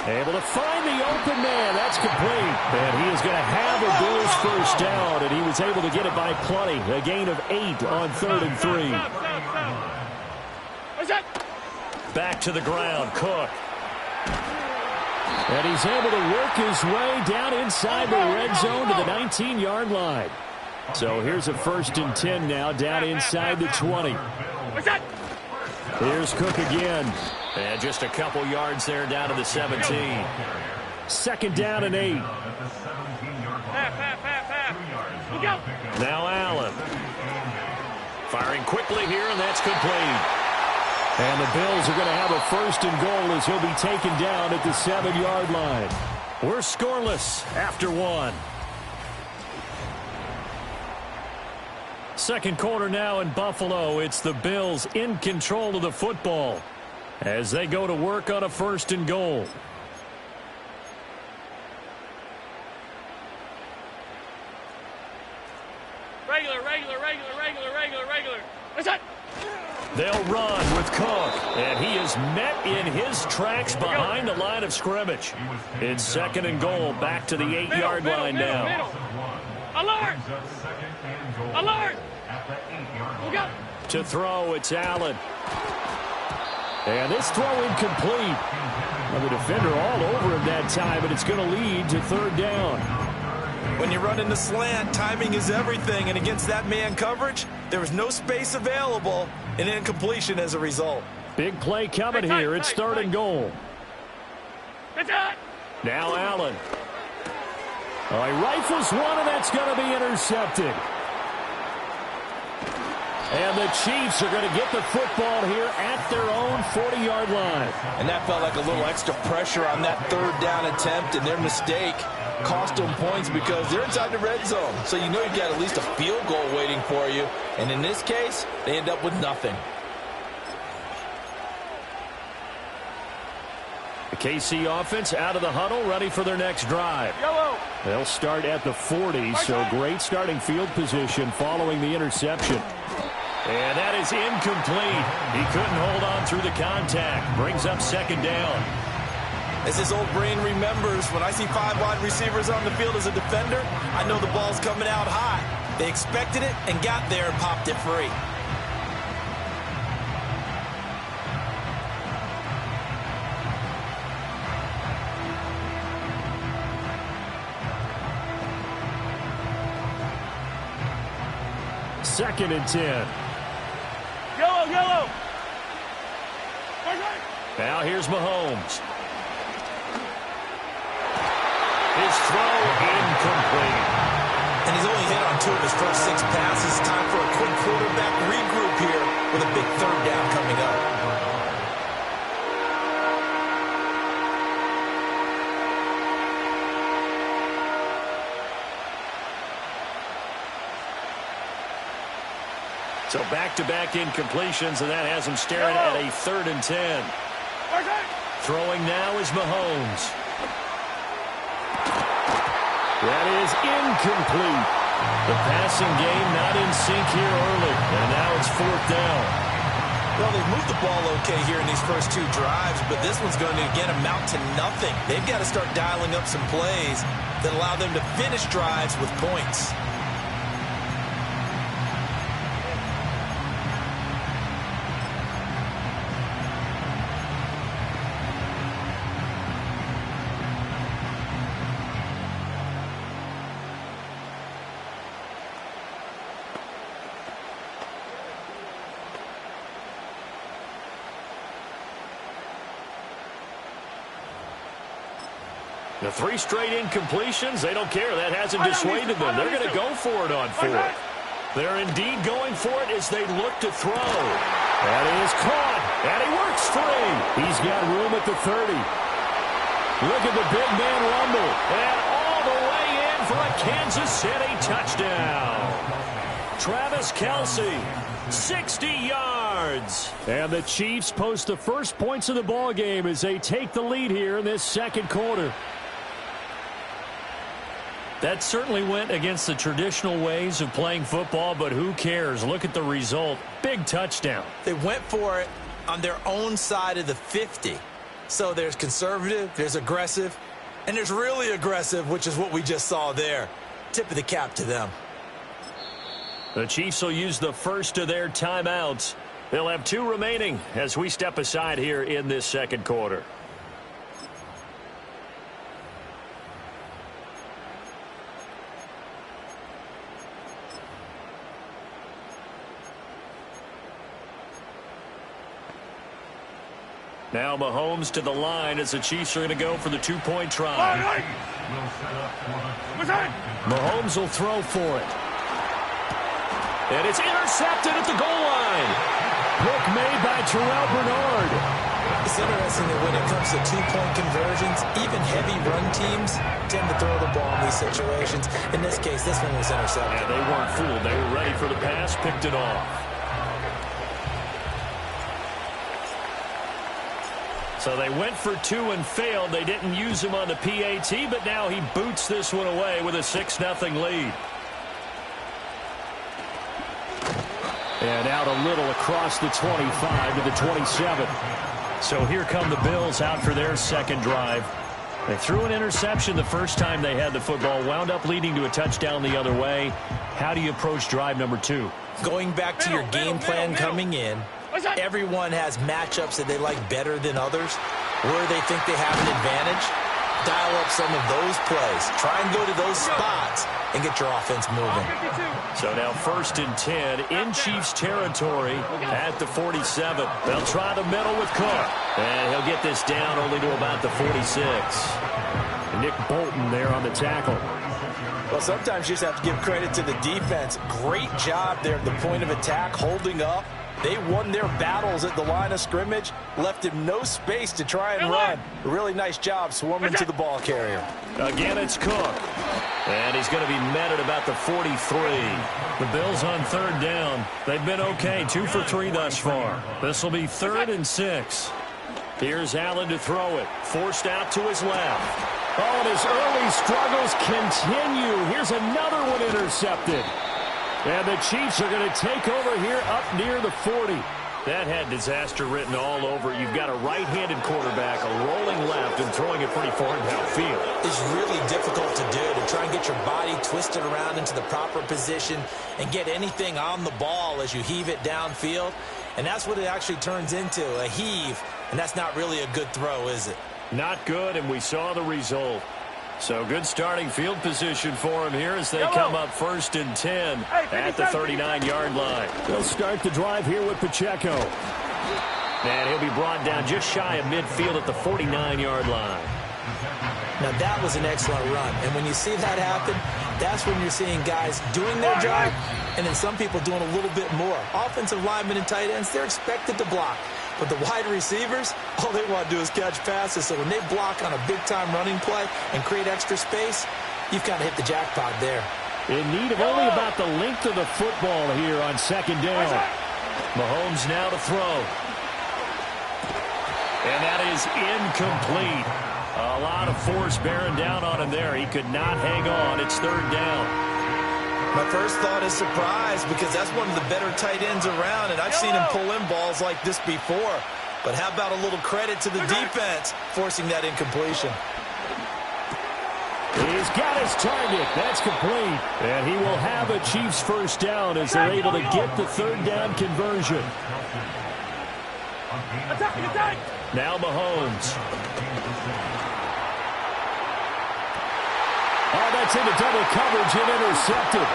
Able to find the open man. That's complete. And he is going to have a Bills first down, and he was able to get it by plenty. A gain of 8 on 3rd and 3. Back to the ground, Cook. And he's able to work his way down inside the red zone to the 19-yard line. So here's a 1st and 10 now down inside the 20. Here's Cook again. And just a couple yards there down to the 17. 2nd down and 8. Now Allen. Firing quickly here, and that's complete. And the Bills are going to have a 1st and goal as he'll be taken down at the 7-yard line. We're scoreless after 1. 2nd quarter now in Buffalo. It's the Bills in control of the football as they go to work on a 1st and goal. Regular. What's that? They'll run with Cook, and he is met in his tracks behind the line of scrimmage. It's 2nd and goal, back to the 8-yard line now. Alert! To throw, it's Allen. And this throw incomplete. The defender all over him that time, and it's going to lead to 3rd down. When you run in the slant, timing is everything, and against that man coverage, there was no space available, and incompletion as a result. Big play coming here. It's 3rd and goal. Now Allen. Oh, he rifles one, and that's going to be intercepted. And the Chiefs are going to get the football here at their own 40-yard line. And that felt like a little extra pressure on that 3rd down attempt, and their mistake cost them points because they're inside the red zone. So you know you've got at least a field goal waiting for you. And in this case, they end up with nothing. The KC offense out of the huddle, ready for their next drive. They'll start at the 40, so great starting field position following the interception. And that is incomplete. He couldn't hold on through the contact. Brings up 2nd down. As his old brain remembers, when I see 5 wide receivers on the field as a defender, I know the ball's coming out high. They expected it and got there and popped it free. Second and 10. Yellow. Now here's Mahomes. His throw incomplete. And he's only hit on 2 of his first 6 passes. Time for a quick quarterback regroup here with a big 3rd down coming up. So back-to-back incompletions, and that has him staring at a 3rd and 10. Throwing now is Mahomes. That is incomplete. The passing game not in sync here early, and now it's 4th down. Well, they've moved the ball okay here in these first 2 drives, but this one's going to, again, amount to nothing. They've got to start dialing up some plays that allow them to finish drives with points. The 3 straight incompletions, they don't care. That hasn't dissuaded them. They're going to go for it on 4th. They're indeed going for it as they look to throw. That is caught, and he works free. He's got room at the 30. Look at the big man rumble, and all the way in for a Kansas City touchdown. Travis Kelce, 60 yards. And the Chiefs post the first points of the ball game as they take the lead here in this 2nd quarter. That certainly went against the traditional ways of playing football, but who cares? Look at the result. Big touchdown. They went for it on their own side of the 50. So there's conservative, there's aggressive, and there's really aggressive, which is what we just saw there. Tip of the cap to them. The Chiefs will use the first of their timeouts. They'll have 2 remaining as we step aside here in this 2nd quarter. Now Mahomes to the line as the Chiefs are going to go for the 2-point try. Mahomes will throw for it. And it's intercepted at the goal line. Pick made by Terrell Bernard. It's interesting that when it comes to 2-point conversions, even heavy run teams tend to throw the ball in these situations. In this case, this one was intercepted. Yeah, they weren't fooled. They were ready for the pass, picked it off. So they went for 2 and failed. They didn't use him on the PAT, but now he boots this one away with a 6-0 lead. And out a little across the 25 to the 27. So here come the Bills out for their 2nd drive. They threw an interception the first time they had the football, wound up leading to a touchdown the other way. How do you approach drive number 2? Going back to your game plan coming in, everyone has matchups that they like better than others, where they think they have an advantage. Dial up some of those plays. Try and go to those spots and get your offense moving. So now 1st and 10 in Chiefs territory at the 47. They'll try the middle with Cook. And he'll get this down only to about the 46. Nick Bolton there on the tackle. Well, sometimes you just have to give credit to the defense. Great job there at the point of attack, holding up. They won their battles at the line of scrimmage, left him no space to try and run. A really nice job swarming to the ball carrier. Again, it's Cook. And he's going to be met at about the 43. The Bills on 3rd down. They've been okay, 2 for 3 thus far. This will be 3rd and 6. Here's Allen to throw it. Forced out to his left. Oh, and his early struggles continue. Here's another one intercepted. And the Chiefs are going to take over here up near the 40. That had disaster written all over it. You've got a right-handed quarterback, a rolling left, and throwing it pretty far downfield. It's really difficult to do, to try and get your body twisted around into the proper position and get anything on the ball as you heave it downfield. And that's what it actually turns into, a heave. And that's not really a good throw, is it? Not good, and we saw the result. So good starting field position for him here as they come up 1st and 10 at the 39-yard line. They'll start the drive here with Pacheco. And he'll be brought down just shy of midfield at the 49-yard line. Now, that was an excellent run. And when you see that happen, that's when you're seeing guys doing their job and then some people doing a little bit more. Offensive linemen and tight ends, they're expected to block. But the wide receivers, all they want to do is catch passes. So when they block on a big-time running play and create extra space, you've kind of hit the jackpot there. in need of only about the length of the football here on second down. Mahomes now to throw. And that is incomplete. A lot of force bearing down on him there. He could not hang on. It's third down. My first thought is surprise because that's one of the better tight ends around, and I've seen him pull in balls like this before. But how about a little credit to the defense forcing that incompletion? He's got his target. That's complete. And he will have a Chiefs first down as they're able to get the third down conversion. Attack! Now Mahomes. Oh, that's into double coverage and intercepted.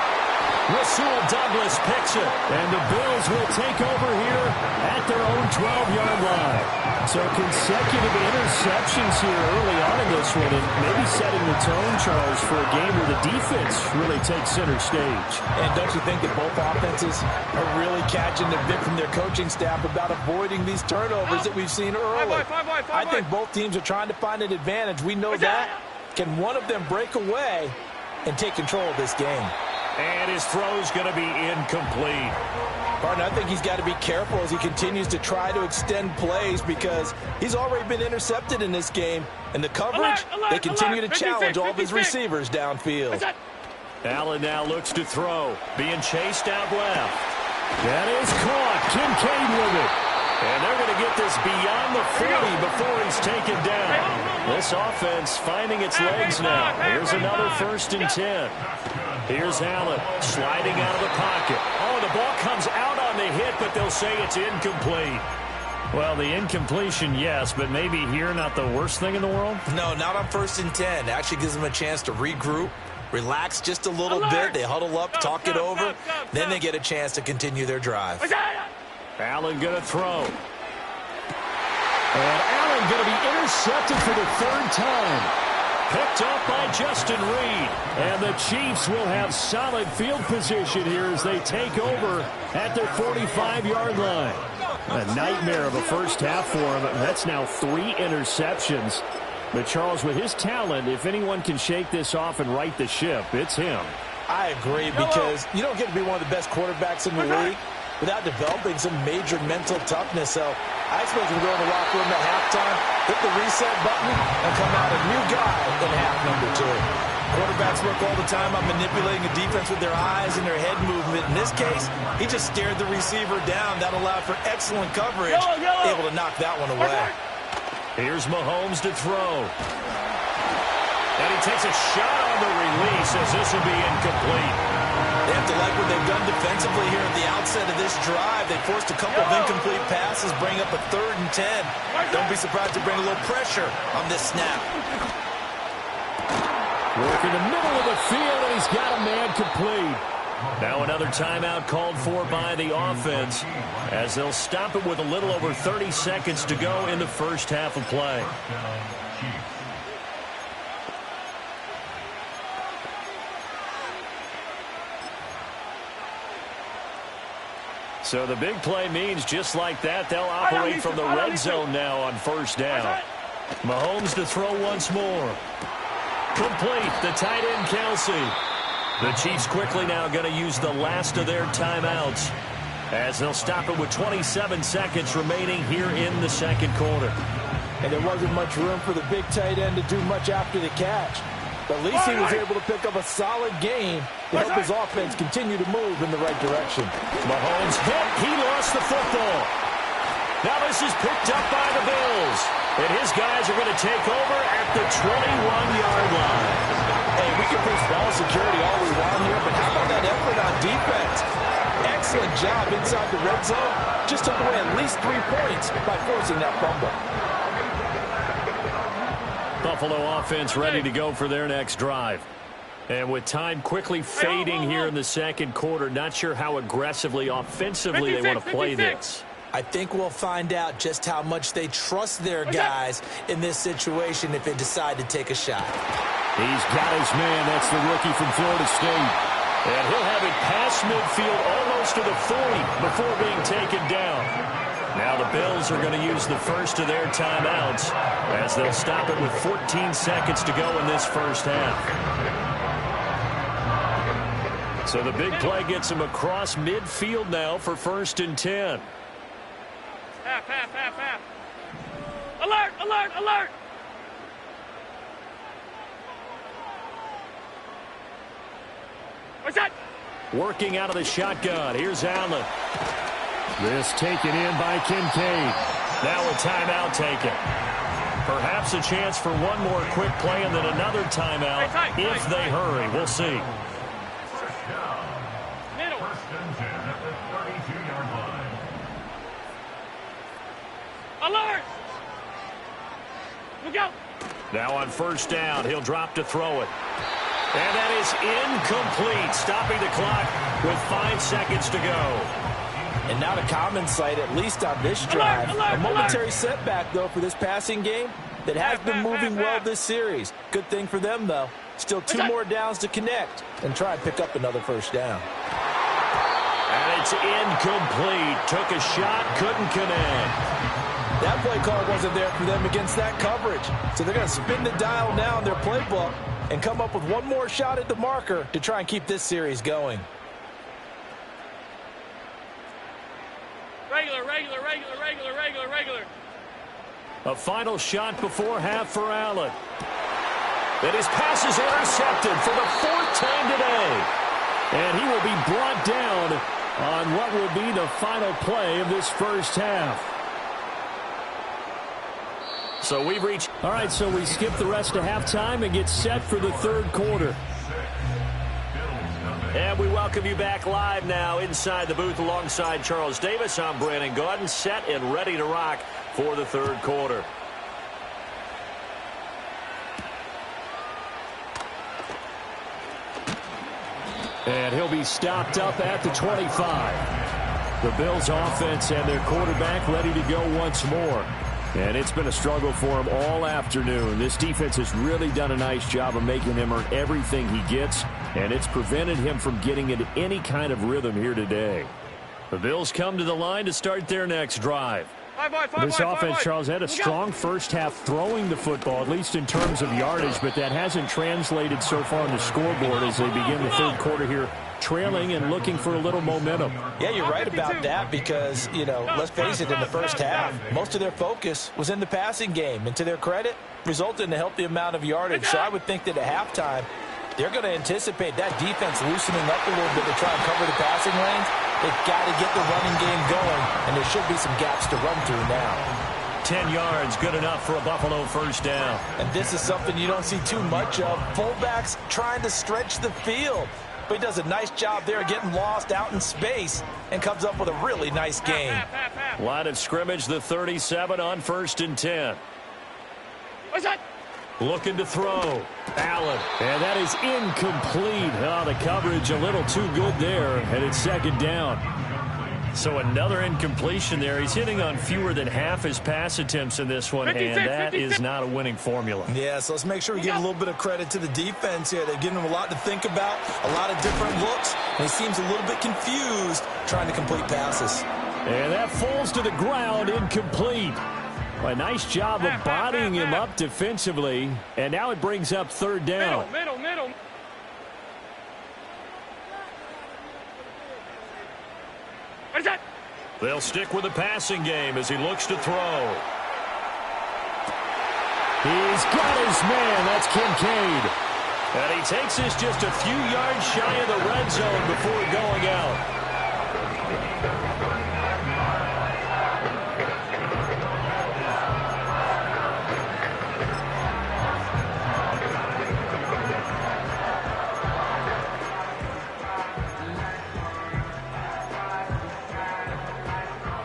Rasul Douglas picks it. And the Bills will take over here at their own 12-yard line. So consecutive interceptions here early on in this one, and maybe setting the tone, Charles, for a game where the defense really takes center stage. And don't you think that both offenses are really catching the bit from their coaching staff about avoiding these turnovers that we've seen early? I think both teams are trying to find an advantage. We know that. Can one of them break away and take control of this game? And his throw's going to be incomplete. Partner, I think he's got to be careful as he continues to try to extend plays because he's already been intercepted in this game. And the coverage, they continue to challenge all of his receivers downfield. Allen now looks to throw. Being chased out left. That is caught. Kincaid with it. And they're going to get this beyond the 40 before he's taken down. This offense finding its legs now. Here's another 1st and 10. Here's Allen sliding out of the pocket. Oh, the ball comes out on the hit, but they'll say it's incomplete. Well, the incompletion, yes, but maybe here not the worst thing in the world? No, not on 1st and 10. Actually gives them a chance to regroup, relax just a little bit. They huddle up, talk it over. Then they get a chance to continue their drive. Allen going to throw. And Allen going to be intercepted for the 3rd time. Picked off by Justin Reed. And the Chiefs will have solid field position here as they take over at their 45-yard line. A nightmare of a first half for him. That's now 3 interceptions. But Charles, with his talent, if anyone can shake this off and right the ship, it's him. I agree because you don't get to be one of the best quarterbacks in the league without developing some major mental toughness. So I expect him to go in the locker room at halftime, hit the reset button, and come out a new guy in half number 2. Quarterbacks work all the time on manipulating a defense with their eyes and their head movement. In this case, he just stared the receiver down. That allowed for excellent coverage, able to knock that one away. Here's Mahomes to throw. And he takes a shot on the release as this will be incomplete. They have to like what they've done defensively here at the outset of this drive. They forced a couple of incomplete passes, bring up a 3rd and 10. Don't be surprised to bring a little pressure on this snap. Work in the middle of the field, and he's got a man complete. Now another timeout called for by the offense as they'll stop it with a little over 30 seconds to go in the first half of play. So the big play means just like that, they'll operate from the red zone now on 1st down. Mahomes to throw once more. Complete, the tight end Kelsey. The Chiefs quickly now going to use the last of their timeouts as they'll stop it with 27 seconds remaining here in the 2nd quarter. And there wasn't much room for the big tight end to do much after the catch. But at least he was able to pick up a solid gain to help his offense continue to move in the right direction. Mahomes hit. He lost the football. Now this is picked up by the Bills. And his guys are going to take over at the 21-yard line. Hey, we can push ball security all we want here, but how about that effort on defense? Excellent job inside the red zone. Just took away at least 3 points by forcing that fumble. Buffalo offense ready to go for their next drive. And with time quickly fading here in the 2nd quarter, not sure how aggressively, offensively they want to play this. I think we'll find out just how much they trust their guys in this situation if they decide to take a shot. He's got his man. That's the rookie from Florida State. And he'll have it past midfield almost to the 40 before being taken down. Now the Bills are going to use the first of their timeouts as they'll stop it with 14 seconds to go in this first half. So the big play gets him across midfield now for 1st and 10. Half. Alert! What's that? Working out of the shotgun. Here's Allen. This taken in by Kincaid. Now a timeout taken. Perhaps a chance for one more quick play and then another timeout if they hurry. We'll see. Middle. 1st and 10 at the 32-yard line. Alert! Look out! Now on 1st down, he'll drop to throw it. And that is incomplete, stopping the clock with 5 seconds to go. And not a common sight, at least on this drive. A momentary setback, though, for this passing game that has been moving well this series. Good thing for them, though. Still 2 more downs to connect and try and pick up another 1st down. And it's incomplete. Took a shot, couldn't connect. That play call wasn't there for them against that coverage. So they're going to spin the dial now in their playbook and come up with one more shot at the marker to try and keep this series going. Regular. A final shot before half for Allen. And his pass is intercepted for the 4th time today. And he will be brought down on what will be the final play of this 1st half. So we've reached... All right, so we skip the rest of halftime and get set for the 3rd quarter. And we welcome you back live now inside the booth alongside Charles Davis. I'm Brandon Gaudin, set and ready to rock for the 3rd quarter. And he'll be stopped up at the 25. The Bills offense and their quarterback ready to go once more. And it's been a struggle for him all afternoon. This defense has really done a nice job of making him earn everything he gets, and it's prevented him from getting into any kind of rhythm here today. The Bills come to the line to start their next drive. This offense, Charles, had a strong 1st half throwing the football, at least in terms of yardage, but that hasn't translated so far on the scoreboard as they begin the 3rd quarter here, trailing and looking for a little momentum. Yeah, you're right about that because, let's face it, in the 1st half, most of their focus was in the passing game. And to their credit, resulted in a healthy amount of yardage. So I would think that at halftime, they're going to anticipate that defense loosening up a little bit to try and cover the passing lanes. They've got to get the running game going, and there should be some gaps to run through now. 10 yards, good enough for a Buffalo 1st down. And this is something you don't see too much of. Fullbacks trying to stretch the field. But he does a nice job there getting lost out in space and comes up with a really nice game. Line of scrimmage, the 37 on 1st and 10. What's that? Looking to throw. Allen. And that is incomplete. Oh, the coverage a little too good there. And it's 2nd down. So another incompletion there. He's hitting on fewer than half his pass attempts in this one, and that is not a winning formula. Yeah, so let's make sure we give a little bit of credit to the defense here. They're giving him a lot to think about, a lot of different looks, and he seems a little bit confused trying to complete passes. And that falls to the ground, incomplete. A nice job of bodying him up defensively, and now it brings up 3rd down. Middle. What is that? They'll stick with the passing game as he looks to throw. He's got his man. That's Kincaid. And he takes this just a few yards shy of the red zone before going out.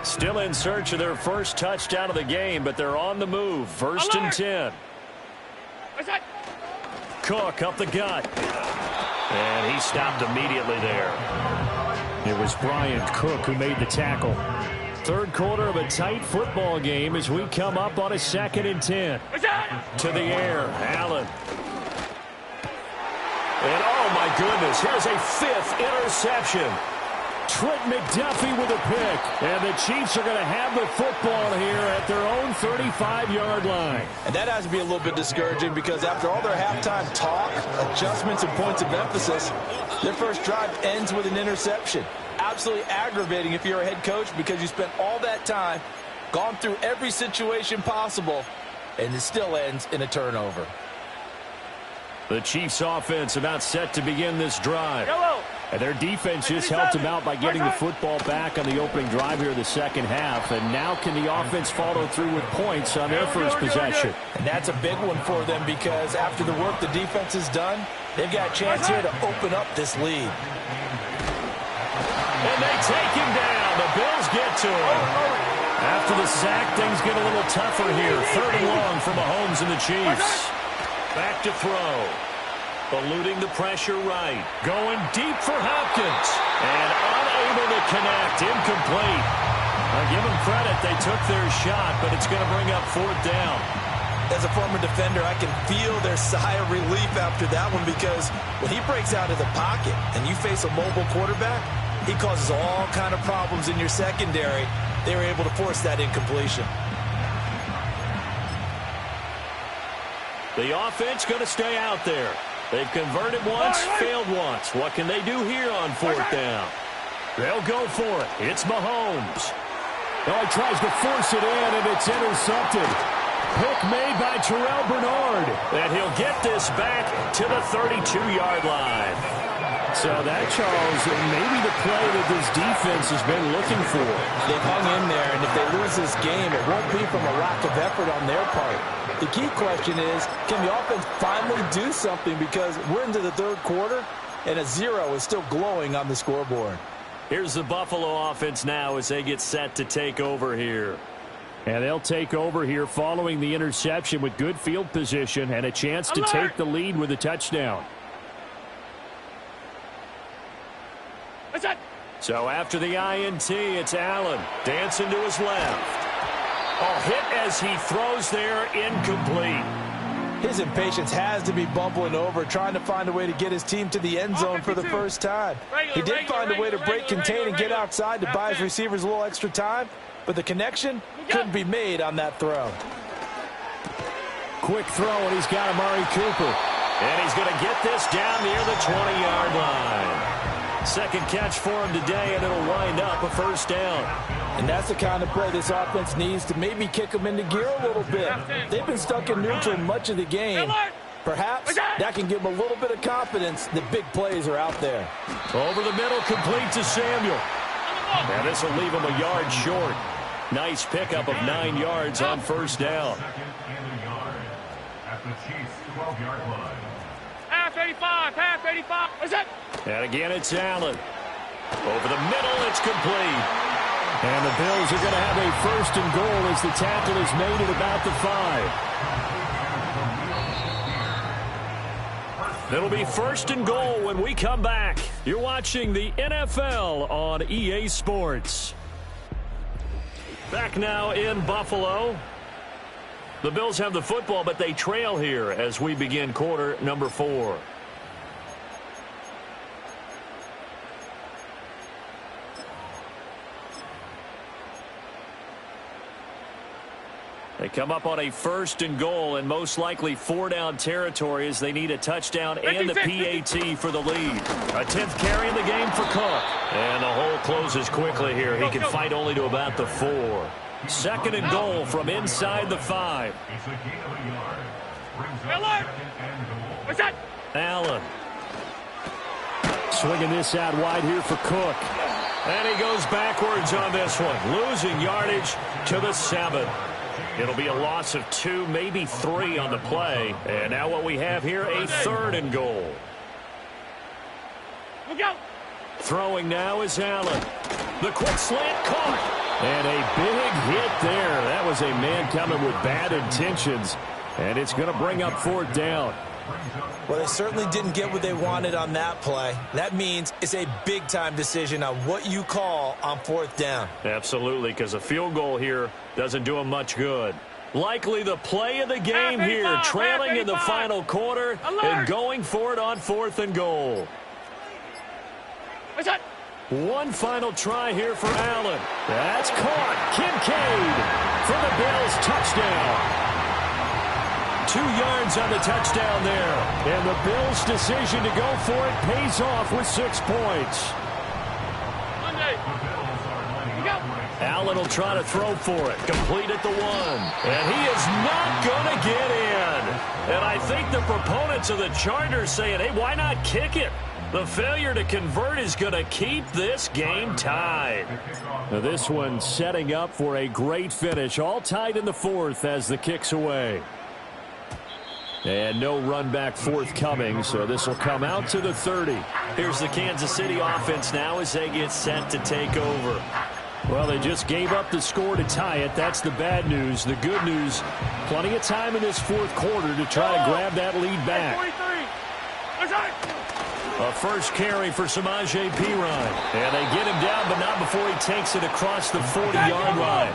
Still in search of their 1st touchdown of the game, but they're on the move. 1st and 10. Cook up the gut. And he stopped immediately there. It was Bryant Cook who made the tackle. 3rd quarter of a tight football game as we come up on a 2nd and 10. To the air, Allen. And oh my goodness, here's a 5th interception. Trent McDuffie with a pick. And the Chiefs are going to have the football here at their own 35-yard line. And that has to be a little bit discouraging because after all their halftime talk, adjustments, and points of emphasis, their first drive ends with an interception. Absolutely aggravating if you're a head coach because you spent all that time, gone through every situation possible, and it still ends in a turnover. The Chiefs offense about set to begin this drive. And their defense just helped them out by getting the football back on the opening drive here in the second half. And now can the offense follow through with points on their first possession? And that's a big one for them because after the work the defense has done, they've got a chance here to open up this lead. And they take him down. The Bills get to him. After the sack, things get a little tougher here. 3rd and long for Mahomes and the Chiefs. Back to throw. Eluding the pressure right. Going deep for Hopkins. And unable to connect. Incomplete. I'll give them credit. They took their shot, but it's going to bring up 4th down. As a former defender, I can feel their sigh of relief after that one because when he breaks out of the pocket and you face a mobile quarterback, he causes all kind of problems in your secondary. They were able to force that incompletion. The offense going to stay out there. They've converted once, failed once. What can they do here on 4th down? They'll go for it. It's Mahomes. Oh, he tries to force it in, and it's intercepted. Pick made by Terrell Bernard. And he'll get this back to the 32-yard line. So that, Charles, maybe the play that this defense has been looking for. They've hung in there, and if they lose this game, it won't be from a lack of effort on their part. The key question is, can the offense finally do something because we're into the 3rd quarter, and a 0 is still glowing on the scoreboard. Here's the Buffalo offense now as they get set to take over here. And they'll take over here following the interception with good field position and a chance to take the lead with a touchdown. So after the INT, it's Allen dancing to his left. A hit as he throws there, incomplete. His impatience has to be bubbling over, trying to find a way to get his team to the end zone for the first time. He did find a way to break contain and get outside to buy his receivers a little extra time, but the connection couldn't be made on that throw. Quick throw, and he's got Amari Cooper. And he's going to get this down near the 20-yard line. Second catch for him today, and it'll wind up a 1st down. And that's the kind of play this offense needs to maybe kick them into gear a little bit. They've been stuck in neutral much of the game. Perhaps that can give them a little bit of confidence that big plays are out there. Over the middle, complete to Samuel. And this will leave him a yard short. Nice pickup of 9 yards on 1st down. At the Chiefs' 12-yard line. Half 85, half 85. What's that? And again, it's Allen. Over the middle, it's complete. And the Bills are going to have a 1st and goal as the tackle is made at about the 5. It'll be 1st and goal when we come back. You're watching the NFL on EA Sports. Back now in Buffalo. The Bills have the football, but they trail here as we begin quarter number 4. They come up on a 1st and goal and most likely 4-down territory as they need a touchdown and the PAT for the lead. A 10th carry in the game for Cook. And the hole closes quickly here. He can fight only to about the 4. 2nd and goal from inside the 5. It's a gain of a yard. Brings up 2nd and goal. What's that? Allen. Swinging this out wide here for Cook. And he goes backwards on this one. Losing yardage to the 7. It'll be a loss of 2, maybe 3 on the play. And now what we have here, a 3rd and goal. Look out. Throwing now is Allen. The quick slant caught. And a big hit there. That was a man coming with bad intentions. And it's going to bring up 4th down. Well, they certainly didn't get what they wanted on that play. That means it's a big-time decision on what you call on 4th down. Absolutely, because a field goal here doesn't do them much good. Likely the play of the game here, trailing in the final quarter and going for it on 4th and goal. What's that? One final try here for Allen. That's caught. Kincaid for the Bills. Touchdown. 2 yards on the touchdown there. And the Bills' decision to go for it pays off with 6 points. Allen will try to throw for it. Complete at the 1. And he is not going to get in. And I think the proponents of the Chargers saying, hey, why not kick it? The failure to convert is going to keep this game tied. Now this one setting up for a great finish. All tied in the 4th as the kick's away. And no run back forthcoming, so this will come out to the 30. Here's the Kansas City offense now as they get set to take over. Well, they just gave up the score to tie it. That's the bad news. The good news, plenty of time in this 4th quarter to try to grab that lead back. A first carry for Samaje Perine. And they get him down, but not before he takes it across the 40-yard line.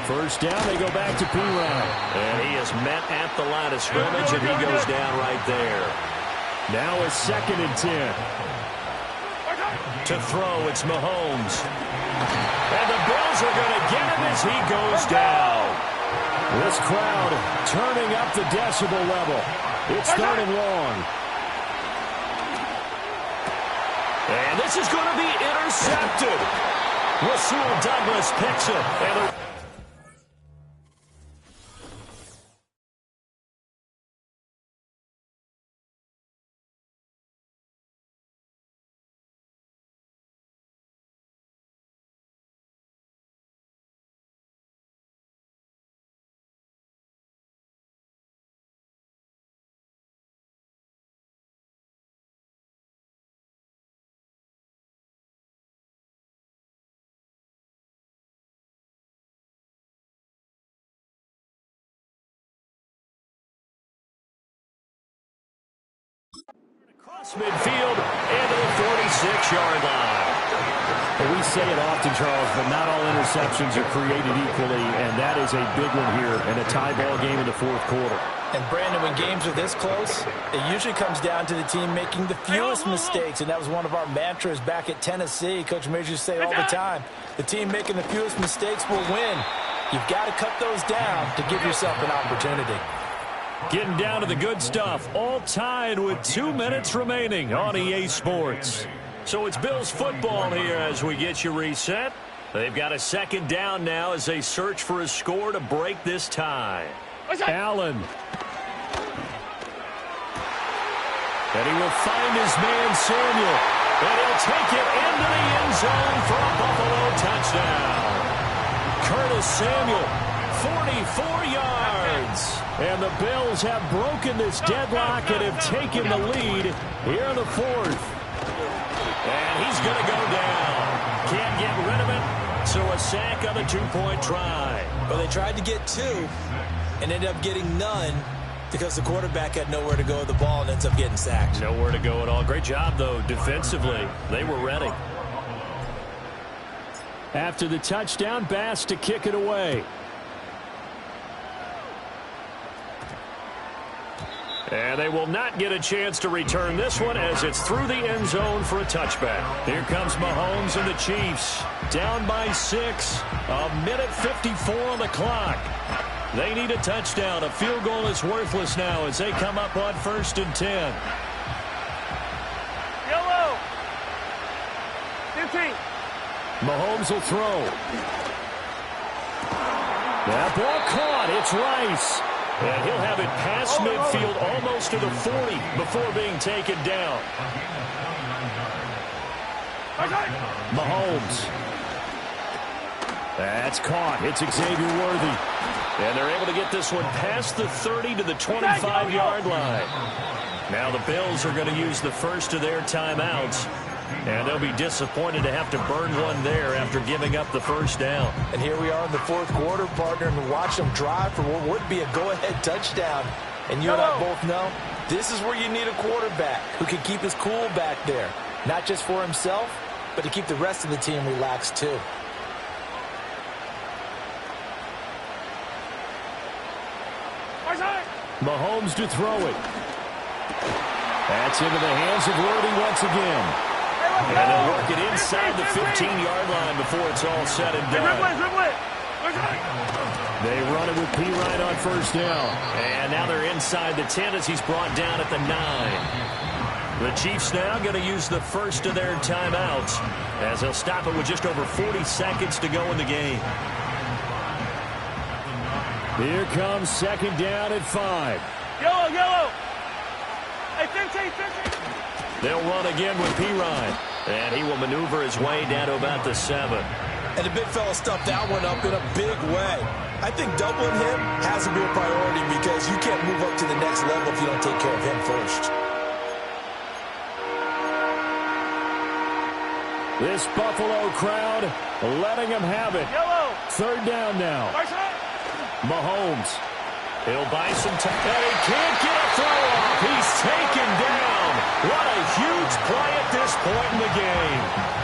First down, they go back to Perine. And he is met at the line of scrimmage, and he goes down right there. Now a 2nd and 10. To throw, it's Mahomes. And the Bills are going to get him as he goes down. This crowd turning up the decibel level. It's 3rd and long. And this is going to be intercepted. Rasul Douglas picks it. And across midfield and to the 46-yard line. Well, we say it often, Charles, but not all interceptions are created equally, and that is a big one here in a tie ball game in the 4th quarter. And, Brandon, when games are this close, it usually comes down to the team making the fewest mistakes, and that was one of our mantras back at Tennessee. Coach Majors used to say all the time, the team making the fewest mistakes will win. You've got to cut those down to give yourself an opportunity. Getting down to the good stuff, all tied with 2 minutes remaining on EA Sports. So it's Bills football here as we get you reset. They've got a 2nd down now as they search for a score to break this tie. Allen. And he will find his man Samuel. And he'll take it into the end zone for a Buffalo touchdown. Curtis Samuel, 44 yards. And the Bills have broken this deadlock and have taken the lead here in the 4th. And he's going to go down. Can't get rid of it. So a sack on the 2-point try. Well, they tried to get 2 and ended up getting none because the quarterback had nowhere to go with the ball and ends up getting sacked. Nowhere to go at all. Great job, though, defensively. They were ready. After the touchdown, Bass to kick it away. And they will not get a chance to return this one as it's through the end zone for a touchback. Here comes Mahomes and the Chiefs. Down by 6. A minute 54 on the clock. They need a touchdown. A field goal is worthless now as they come up on 1st and 10. Yellow. 15. Mahomes will throw. That ball caught. It's Rice. And he'll have it past midfield almost to the 40 before being taken down. Mahomes. That's caught. It's Xavier Worthy. And they're able to get this one past the 30 to the 25-yard line. Now the Bills are going to use the first of their timeouts. And they'll be disappointed to have to burn one there after giving up the first down. And here we are in the 4th quarter, partner, and watch them drive for what would be a go-ahead touchdown. And you and I both know this is where you need a quarterback who can keep his cool back there. Not just for himself, but to keep the rest of the team relaxed too. Mahomes to throw it. That's into the hands of Worthy once again. And they'll work it inside the 15-yard line before it's all said and done. They run it with Pirine on first down. And now they're inside the 10 as he's brought down at the 9. The Chiefs now going to use the first of their timeouts as they'll stop it with just over 40 seconds to go in the game. Here comes second down at 5. Yellow. Hey, 15. They'll run again with Pirine. And he will maneuver his way down to about the 7. And the big fella stuffed that one up in a big way. I think doubling him has to be a priority because you can't move up to the next level if you don't take care of him first. This Buffalo crowd letting him have it. Yellow. Third down now. Mahomes. He'll buy some time. And he can't get a throw off. He's taken down. What a huge play at this point in the game.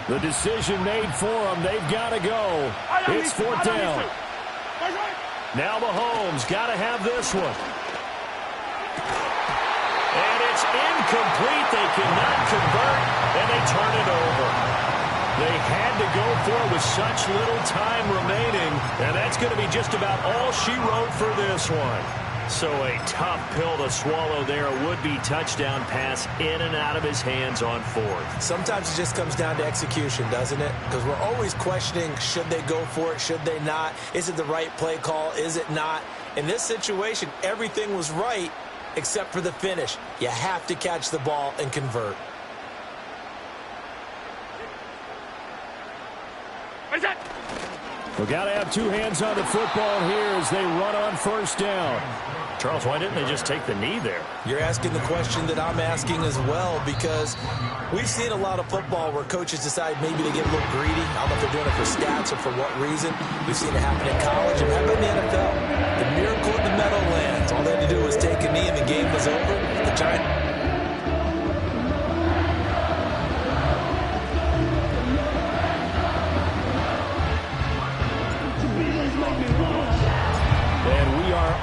The decision made for them. They've got to go. It's fourth down. Now Mahomes got to have this one. And it's incomplete. They cannot convert, and they turn it over. They had to go for it with such little time remaining, and that's going to be just about all she wrote for this one. So a tough pill to swallow there. A would-be touchdown pass in and out of his hands on fourth. Sometimes it just comes down to execution, doesn't it? Because we're always questioning, should they go for it, should they not? Is it the right play call, is it not? In this situation, everything was right except for the finish. You have to catch the ball and convert. We've got to have two hands on the football here as they run on first down. Charles, why didn't they just take the knee there? You're asking the question that I'm asking as well, because we've seen a lot of football where coaches decide maybe they get a little greedy. I don't know if they're doing it for stats or for what reason. We've seen it happen in college and happen in the NFL. The miracle in the Meadowlands. All they had to do was take a knee and the game was over. The Giants...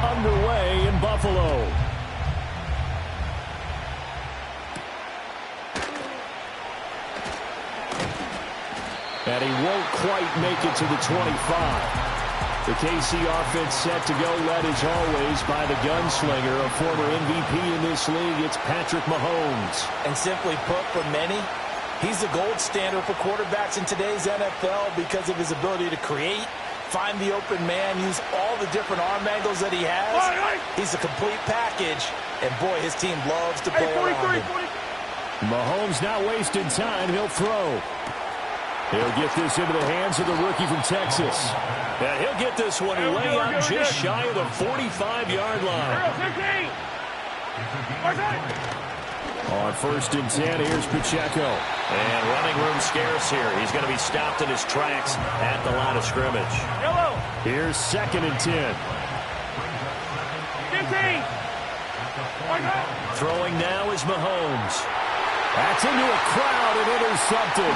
underway in Buffalo. And he won't quite make it to the 25. The KC offense set to go, led as always by the gunslinger, a former MVP in this league. It's Patrick Mahomes. And simply put, for many, he's the gold standard for quarterbacks in today's NFL because of his ability to create, find the open man, use all the different arm angles that he has. He's a complete package, and boy, his team loves to play around him. Mahomes not wasting time. He'll throw. He'll get this into the hands of the rookie from Texas. And he'll get this one way out just shy of the 45-yard line. On first and 10, here's Pacheco. And running room scarce here. He's going to be stopped in his tracks at the line of scrimmage. Here's second and 10. 15. Throwing now is Mahomes. That's into a crowd and intercepted.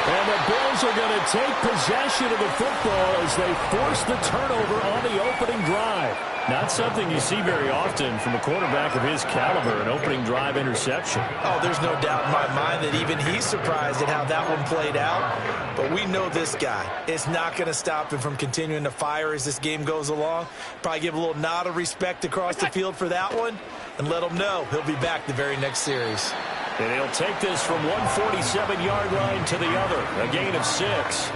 And the Bills are going to take possession of the football as they force the turnover on the opening drive. Not something you see very often from a quarterback of his caliber, an opening drive interception. Oh, there's no doubt in my mind that even he's surprised at how that one played out. But we know this guy. It's not going to stop him from continuing to fire as this game goes along. Probably give a little nod of respect across the field for that one and let him know he'll be back the very next series. And he'll take this from one 47-yard line to the other, a gain of 6.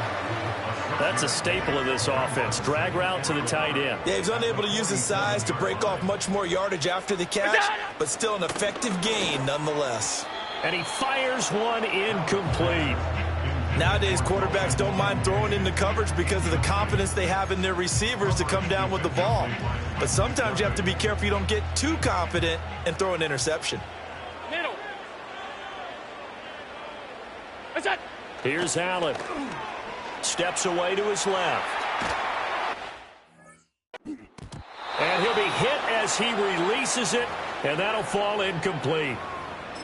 That's a staple of this offense. Drag route to the tight end. Yeah, he's unable to use his size to break off much more yardage after the catch, but still an effective gain nonetheless. And he fires one incomplete. Nowadays, quarterbacks don't mind throwing into coverage because of the confidence they have in their receivers to come down with the ball. But sometimes you have to be careful you don't get too confident and throw an interception. Middle. Here's Allen. Steps away to his left. And he'll be hit as he releases it, and that'll fall incomplete.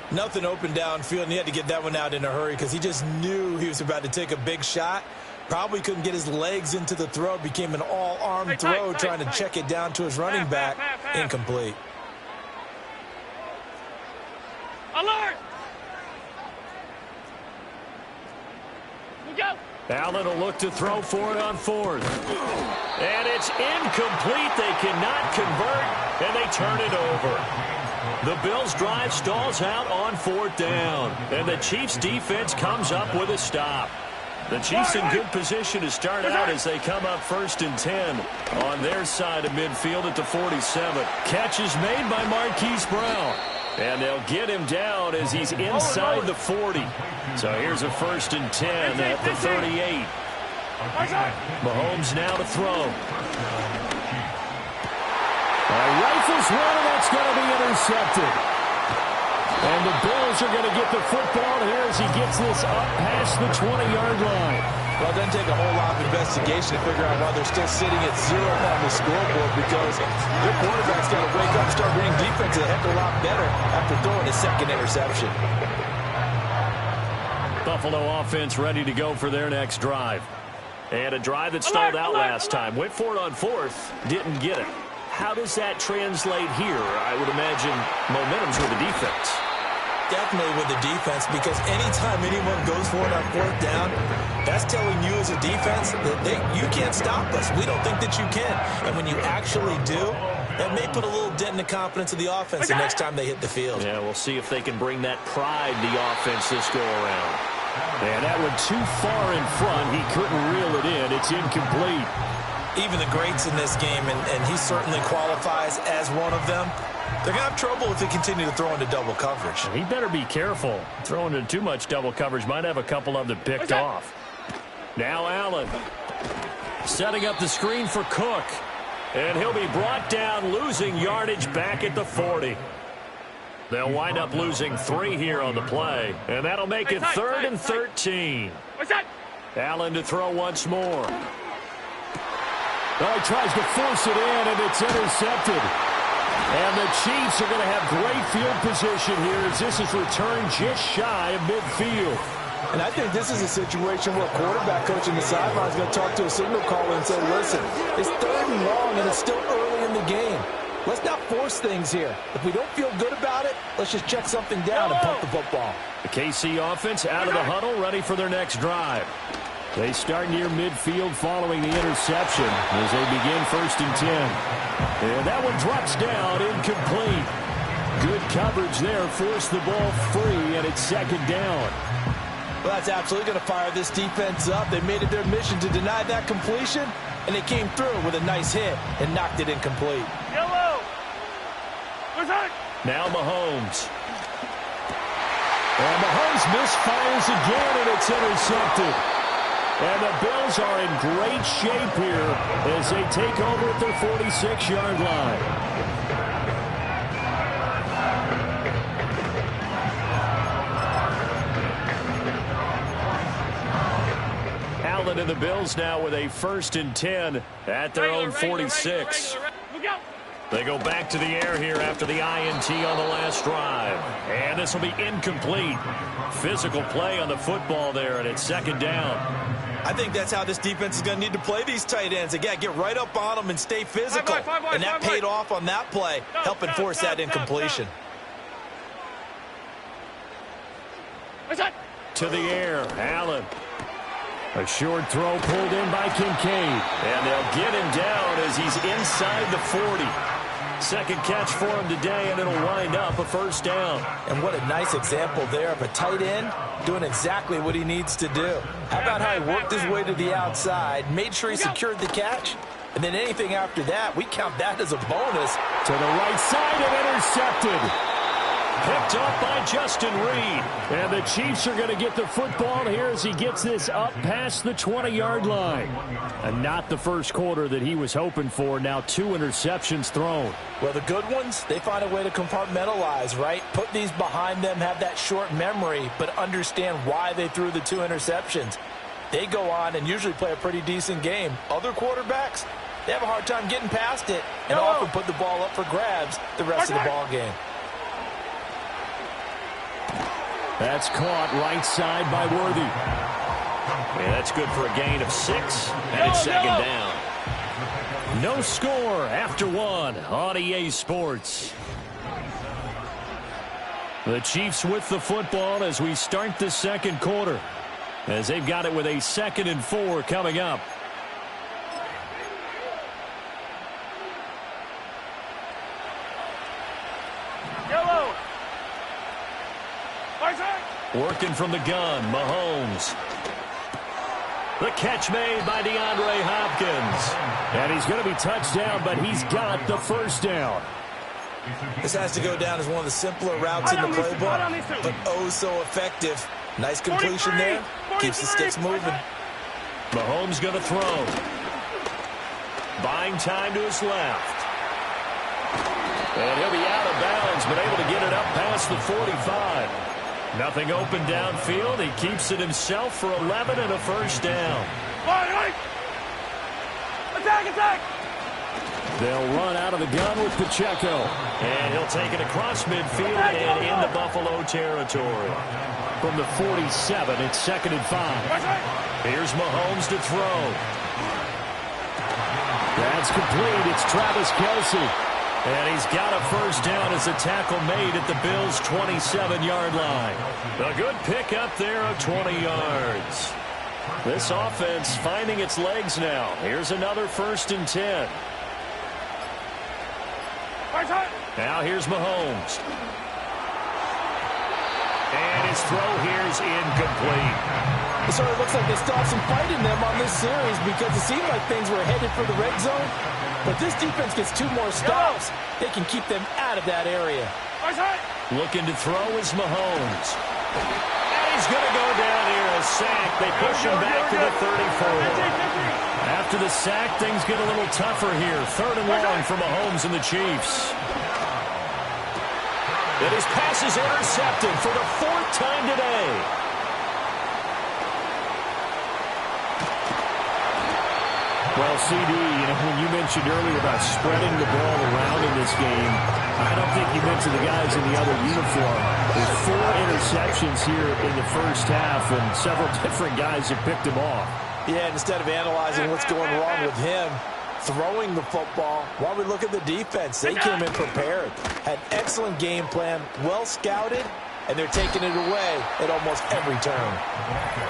Nothing open downfield, and he had to get that one out in a hurry because he just knew he was about to take a big shot. Probably couldn't get his legs into the throw. Became an all-arm throw, trying to check it down to his running back. Incomplete. Alert! Go! Allen will look to throw for it on 4th. And it's incomplete. They cannot convert, and they turn it over. The Bills' drive stalls out on 4th down, and the Chiefs' defense comes up with a stop. The Chiefs in good position to start out as they come up 1st and 10 on their side of midfield at the 47. Catch is made by Marquise Brown, and they'll get him down as he's inside the 40. So here's a 1st and 10 at the 38. Mahomes now to throw. Rifles one, and that's going to be intercepted. And the Bills are going to get the football here as he gets this up past the 20-yard line. Well, it doesn't take a whole lot of investigation to figure out why they're still sitting at 0 on the scoreboard, because their quarterback's got to wake up and start reading defense a heck of a lot better after throwing his second interception. Buffalo offense ready to go for their next drive. And a drive that stalled out last time. Went for it on 4th, didn't get it. How does that translate here? I would imagine momentum's with the defense. Definitely with the defense, because anytime anyone goes for it on 4th down, that's telling you as a defense that you can't stop us. We don't think that you can. And when you actually do, that may put a little dent in the confidence of the offense the next time they hit the field. Yeah, we'll see if they can bring that pride to the offense this go around. And that one too far in front. He couldn't reel it in. It's incomplete. Even the greats in this game, and he certainly qualifies as one of them, they're going to have trouble if they continue to throw into double coverage. He better be careful. Throwing into too much double coverage might have a couple of them picked off. Now Allen setting up the screen for Cook. And he'll be brought down, losing yardage back at the 40. They'll wind up losing 3 here on the play, and that'll make it 3rd and 13. Allen to throw once more. Well, he tries to force it in, and it's intercepted. And the Chiefs are going to have great field position here as this is returned just shy of midfield. And I think this is a situation where a quarterback coach in the sideline is going to talk to a signal caller and say, listen, it's 3rd and long, and it's still early in the game. Let's not force things here. If we don't feel good about it, let's just check something down and pump the football. The KC offense out of the huddle, ready for their next drive. They start near midfield following the interception as they begin 1st and 10. And that one drops down, incomplete. Good coverage there, forced the ball free, and it's 2nd down. Well, that's absolutely going to fire this defense up. They made it their mission to deny that completion, and they came through with a nice hit and knocked it incomplete. Yellow! Now Mahomes. And Mahomes misfires again, and it's intercepted. And the Bills are in great shape here as they take over at their 46-yard line. Allen and the Bills now with a 1st and 10 at their own 46. They go back to the air here after the INT on the last drive. And this will be incomplete. Physical play on the football there, and it's 2nd down. I think that's how this defense is going to need to play these tight ends. Again, get right up on them and stay physical. And that paid off on that play, helping force that incompletion. To the air, Allen. A short throw pulled in by Kincaid. And they'll get him down as he's inside the 40. 2nd catch for him today, and it'll wind up a 1st down. And what a nice example there of a tight end doing exactly what he needs to do. How about how he worked his way to the outside, made sure he secured the catch, and then anything after that, we count that as a bonus. To the right side and intercepted. picked up by Justin Reed. And the Chiefs are going to get the football here as he gets this up past the 20-yard line. And not the first quarter that he was hoping for. Now 2 interceptions thrown. Well, the good ones, they find a way to compartmentalize, right? Put these behind them, have that short memory, but understand why they threw the 2 interceptions. They go on and usually play a pretty decent game. Other quarterbacks, they have a hard time getting past it and often put the ball up for grabs the rest of the ball game. That's caught right side by Worthy. Yeah, that's good for a gain of 6, and it's second down. No score after 1 on EA Sports. The Chiefs with the football as we start the second quarter, as they've got it with a 2nd and 4 coming up. Yellow. Working from the gun, Mahomes. The catch made by DeAndre Hopkins. And he's going to be touched down, but he's got the first down. This has to go down as one of the simpler routes in the playbook, but oh so effective. Nice completion there. Keeps the sticks moving. Mahomes going to throw. Buying time to his left. And he'll be out of bounds, but able to get it up past the 45. Nothing open downfield. He keeps it himself for 11 and a first down. Attack! They'll run out of the gun with Pacheco. And he'll take it across midfield and into Buffalo territory. From the 47, it's 2nd and 5. Here's Mahomes to throw. That's complete. It's Travis Kelce. And he's got a first down as a tackle made at the Bills' 27-yard line. A good pickup there of 20 yards. This offense finding its legs now. Here's another 1st and 10. Now here's Mahomes. And his throw here's incomplete. It sort of looks like they still have some fight in them on this series because it seemed like things were headed for the red zone. But this defense gets 2 more stops. They can keep them out of that area. Looking to throw is Mahomes. And he's going to go down here, a sack. They push him back to the 34. After the sack, things get a little tougher here. 3rd and long for Mahomes and the Chiefs. And his pass is intercepted for the 4th time today. Well, CD, when you mentioned earlier about spreading the ball around in this game, I don't think you mentioned the guys in the other uniform. There's 4 interceptions here in the first half, and several different guys have picked him off. Yeah, and instead of analyzing what's going wrong with him, throwing the football, while we look at the defense, they came in prepared. Had excellent game plan, well scouted, and they're taking it away at almost every turn.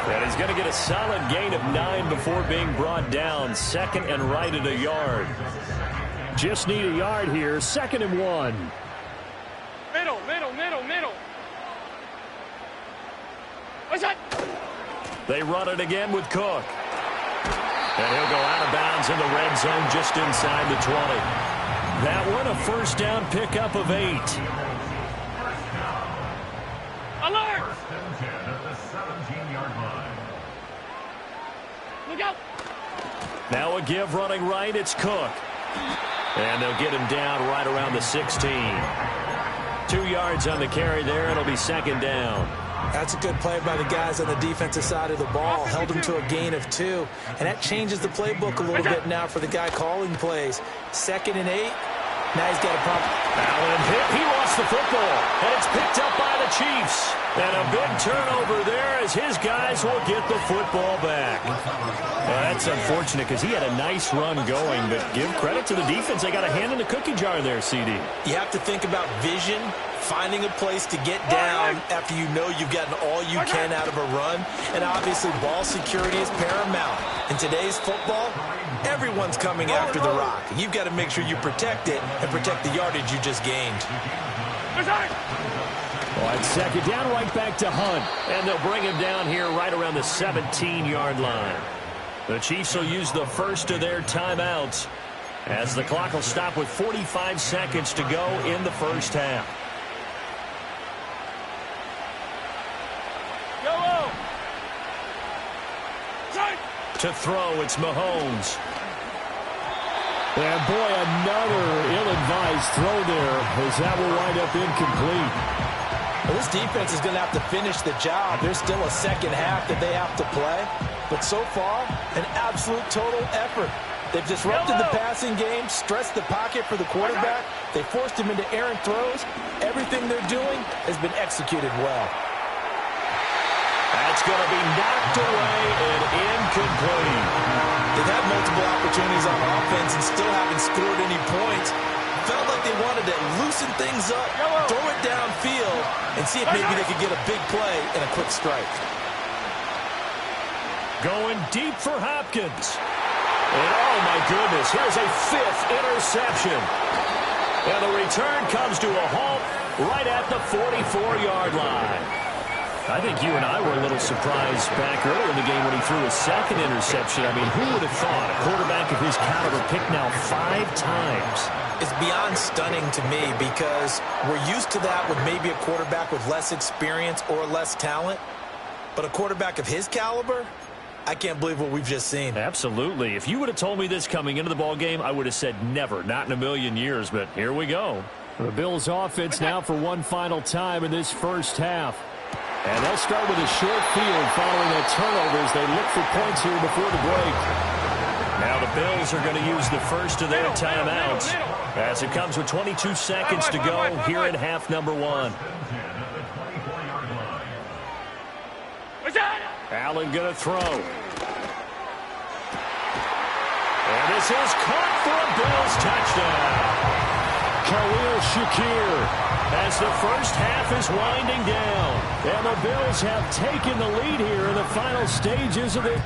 And he's going to get a solid gain of 9 before being brought down. 2nd and right at a yard. Just need a yard here. 2nd and 1. Middle. What's that? They run it again with Cook. And he'll go out of bounds in the red zone just inside the 20. That one a first down pickup of 8. Alert! First and 10 at the 17-yard line. Look out! Now a give running right, it's Cook. And they'll get him down right around the 16. 2 yards on the carry there. It'll be 2nd down. That's a good play by the guys on the defensive side of the ball. Held him to a gain of 2. And that changes the playbook a little bit now for the guy calling plays. 2nd and 8. Now he's got a pump. Allen hit. He lost the football. And it's picked up by the Chiefs. And a big turnover there as his guys will get the football back. Well, that's unfortunate because he had a nice run going. But give credit to the defense. They got a hand in the cookie jar there, CD. You have to think about vision, finding a place to get down after you know you've gotten all you can out of a run. And obviously ball security is paramount. In today's football, everyone's coming after the rock. You've got to make sure you protect it and protect the yardage you just gained. Well, it's 2nd down, right back to Hunt. And they'll bring him down here right around the 17-yard line. The Chiefs will use the first of their timeouts as the clock will stop with 45 seconds to go in the first half. To throw, it's Mahomes. And boy, another ill-advised throw there, as that will wind up incomplete. Well, this defense is going to have to finish the job. There's still a second half that they have to play. But so far, an absolute total effort. They've disrupted the passing game, stressed the pocket for the quarterback. They forced him into errant throws. Everything they're doing has been executed well. That's going to be knocked away and incomplete. They've had multiple opportunities on offense and still haven't scored any points. Felt like they wanted to loosen things up, throw it downfield, and see if maybe they could get a big play and a quick strike. Going deep for Hopkins. And oh my goodness, here's a 5th interception. And the return comes to a halt right at the 44-yard line. I think you and I were a little surprised back earlier in the game when he threw his 2nd interception. I mean, who would have thought a quarterback of his caliber picked now 5 times? It's beyond stunning to me because we're used to that with maybe a quarterback with less experience or less talent. But a quarterback of his caliber, I can't believe what we've just seen. Absolutely. If you would have told me this coming into the ballgame, I would have said never, not in a million years. But here we go. The Bills offense now for one final time in this first half. And they'll start with a short field following a turnover as they look for points here before the break. Now the Bills are going to use the first of their timeouts as it comes with 22 seconds to go here in half number 1. Allen going to throw. And this is caught for a Bills touchdown. Khalil Shakir as the first half is winding down. And the Bills have taken the lead here in the final stages of the